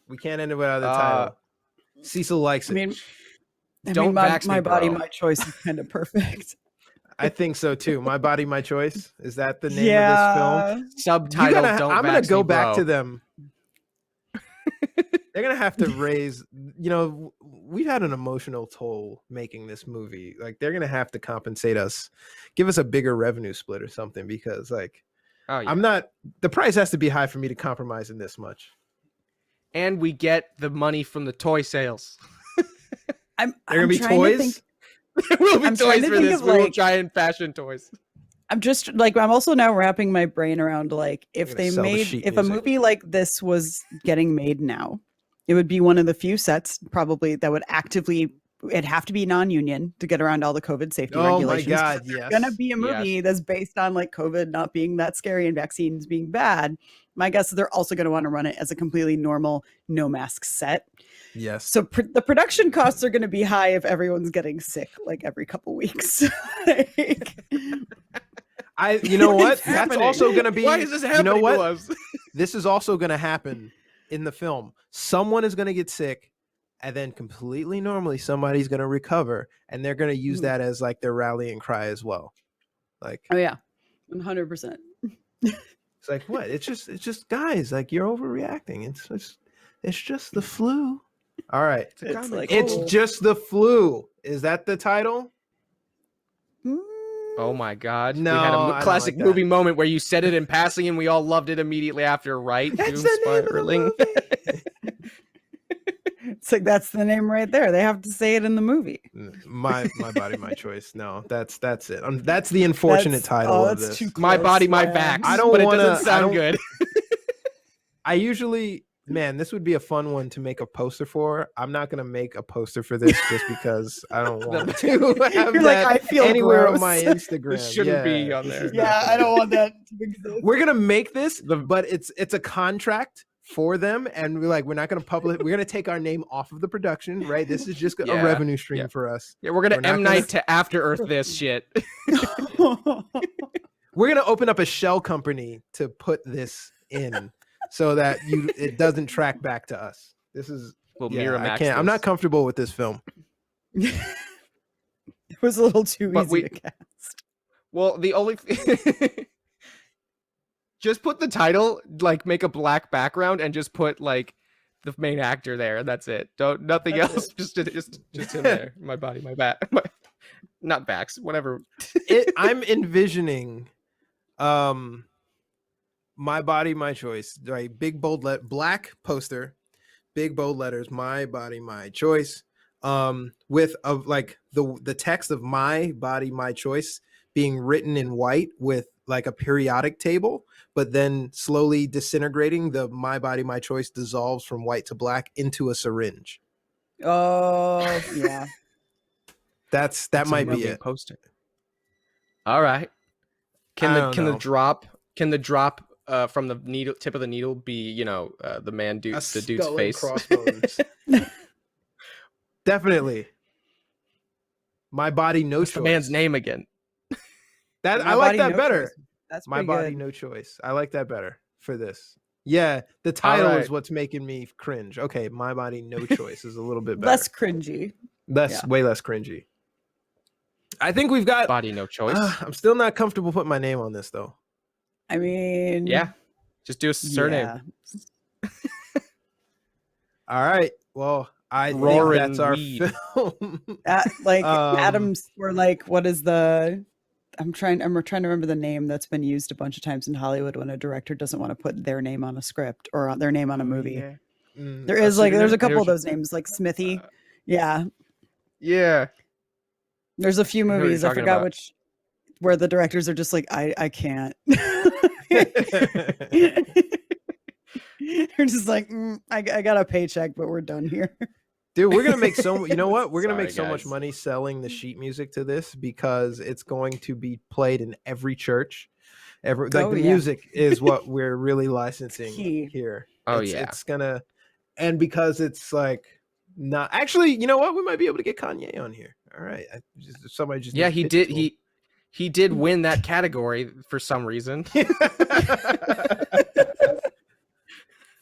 We can't end it without the title. Cecil likes it. I mean, my body, my choice is kind of perfect. I think so too. My Body, My Choice. Is that the name of this film? Subtitle. I'm gonna go back to them. They're gonna have to raise. You know, we've had an emotional toll making this movie. Like, they're gonna have to compensate us, give us a bigger revenue split or something, because like, I'm not. The price has to be high for me to compromise in this much. And we get the money from the toy sales. There gonna be toys. There will be toys for this. We will try and fashion toys. I'm just like, I'm also now wrapping my brain around like if a movie like this was getting made now, it would be one of the few sets probably that would actively, it'd have to be non-union to get around all the COVID safety regulations. Oh my God, yes. It's gonna be a movie that's based on like COVID not being that scary and vaccines being bad. My guess is they're also going to want to run it as a completely normal, no mask set. Yes. So the production costs are going to be high if everyone's getting sick like every couple weeks. You know what? That's also going to be. Why is this happening? You know what? To us? This is also going to happen in the film. Someone is going to get sick, and then completely normally somebody's going to recover, and they're going to use that as like their rallying cry as well. Like, oh yeah, 100%. It's like, what? It's just guys, like, you're overreacting. It's just the flu. All right. It's just the flu. Is that the title? Oh my God. No, we had a classic movie moment where you said it in passing and we all loved it immediately after, right? DoomSpiraling. It's like, that's the name right there. They have to say it in the movie. My Body, My Choice. No, that's it. That's the unfortunate title of this. My Body, My Vax. I don't but wanna, it doesn't sound good. I usually, man, this would be a fun one to make a poster for. I'm not gonna make a poster for this just because I don't want to have You're that like, I feel anywhere gross on my Instagram. This shouldn't be on there. Yeah, I don't want that to exist. We're gonna make this, but it's a contract for them, and we're not going to publish. We're going to take our name off of the production, right? This is just a revenue stream for us. Yeah, we're going to M Night to After Earth this shit. We're going to open up a shell company to put this in, so that it doesn't track back to us. This is I can't. I'm not comfortable with this film. It was a little too easy to cast. Well, the only. Just put the title, like make a black background, and just put like the main actor there, and that's it. Nothing else. Just in there. My Body, My Back. Not backs. Whatever. I'm envisioning, My Body, My Choice. Right, big bold black poster, big bold letters. My Body, My Choice. With the text of My Body, My Choice being written in white with like a periodic table, but then slowly disintegrating. The My Body, My Choice dissolves from white to black into a syringe. Oh yeah. that might be it. Poster. All right. Can the drop from the tip of the needle be, the dude's face? Definitely. My Body, No Choice. The man's name again. I like that better. Choice. That's My Body, No Choice. I like that better for this. Yeah, the title is what's making me cringe. Okay, My Body, No Choice is a little bit better. Less cringy. Way less cringy. I think we've got Body, No Choice. I'm still not comfortable putting my name on this though. I mean, yeah, just do a surname. Yeah. All right. Well, I think that's our film. Adams were like, what is the? I'm trying to remember the name that's been used a bunch of times in Hollywood when a director doesn't want to put their name on a script or their name on a movie. Yeah. There's a couple of those names, like Smithy. Yeah. There's a few movies, I forgot where the directors are just like, I can't. They're just like, I got a paycheck, but we're done here. Dude, we're gonna make you know what? We're gonna make so much money selling the sheet music to this because it's going to be played in every church. Music is what we're really licensing here. It's gonna, and because it's like not actually, you know what? We might be able to get Kanye on here. All right, he did win that category for some reason.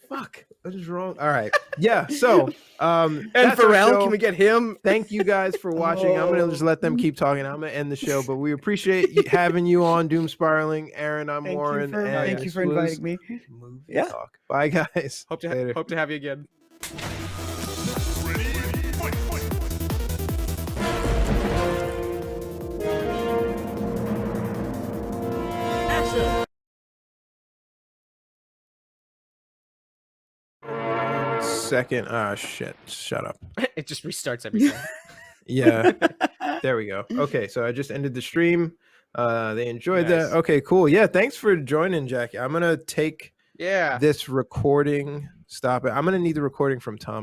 Fuck, what is wrong? All right, yeah. So, and Pharrell, can we get him? Thank you guys for watching. I'm gonna just let them keep talking. I'm gonna end the show, but we appreciate having you on DoomSpiraling. Aaron, I'm Warren. Thank you for inviting me. Yeah. Talk. Bye, guys. Hope to have you again. Second. Shit. Shut up. It just restarts every time. Yeah. There we go. Okay, so I just ended the stream. They enjoyed Nice. that. Okay, cool. Yeah, thanks for joining, Jackie. I'm gonna take this recording. Stop it. I'm gonna need the recording from Tom.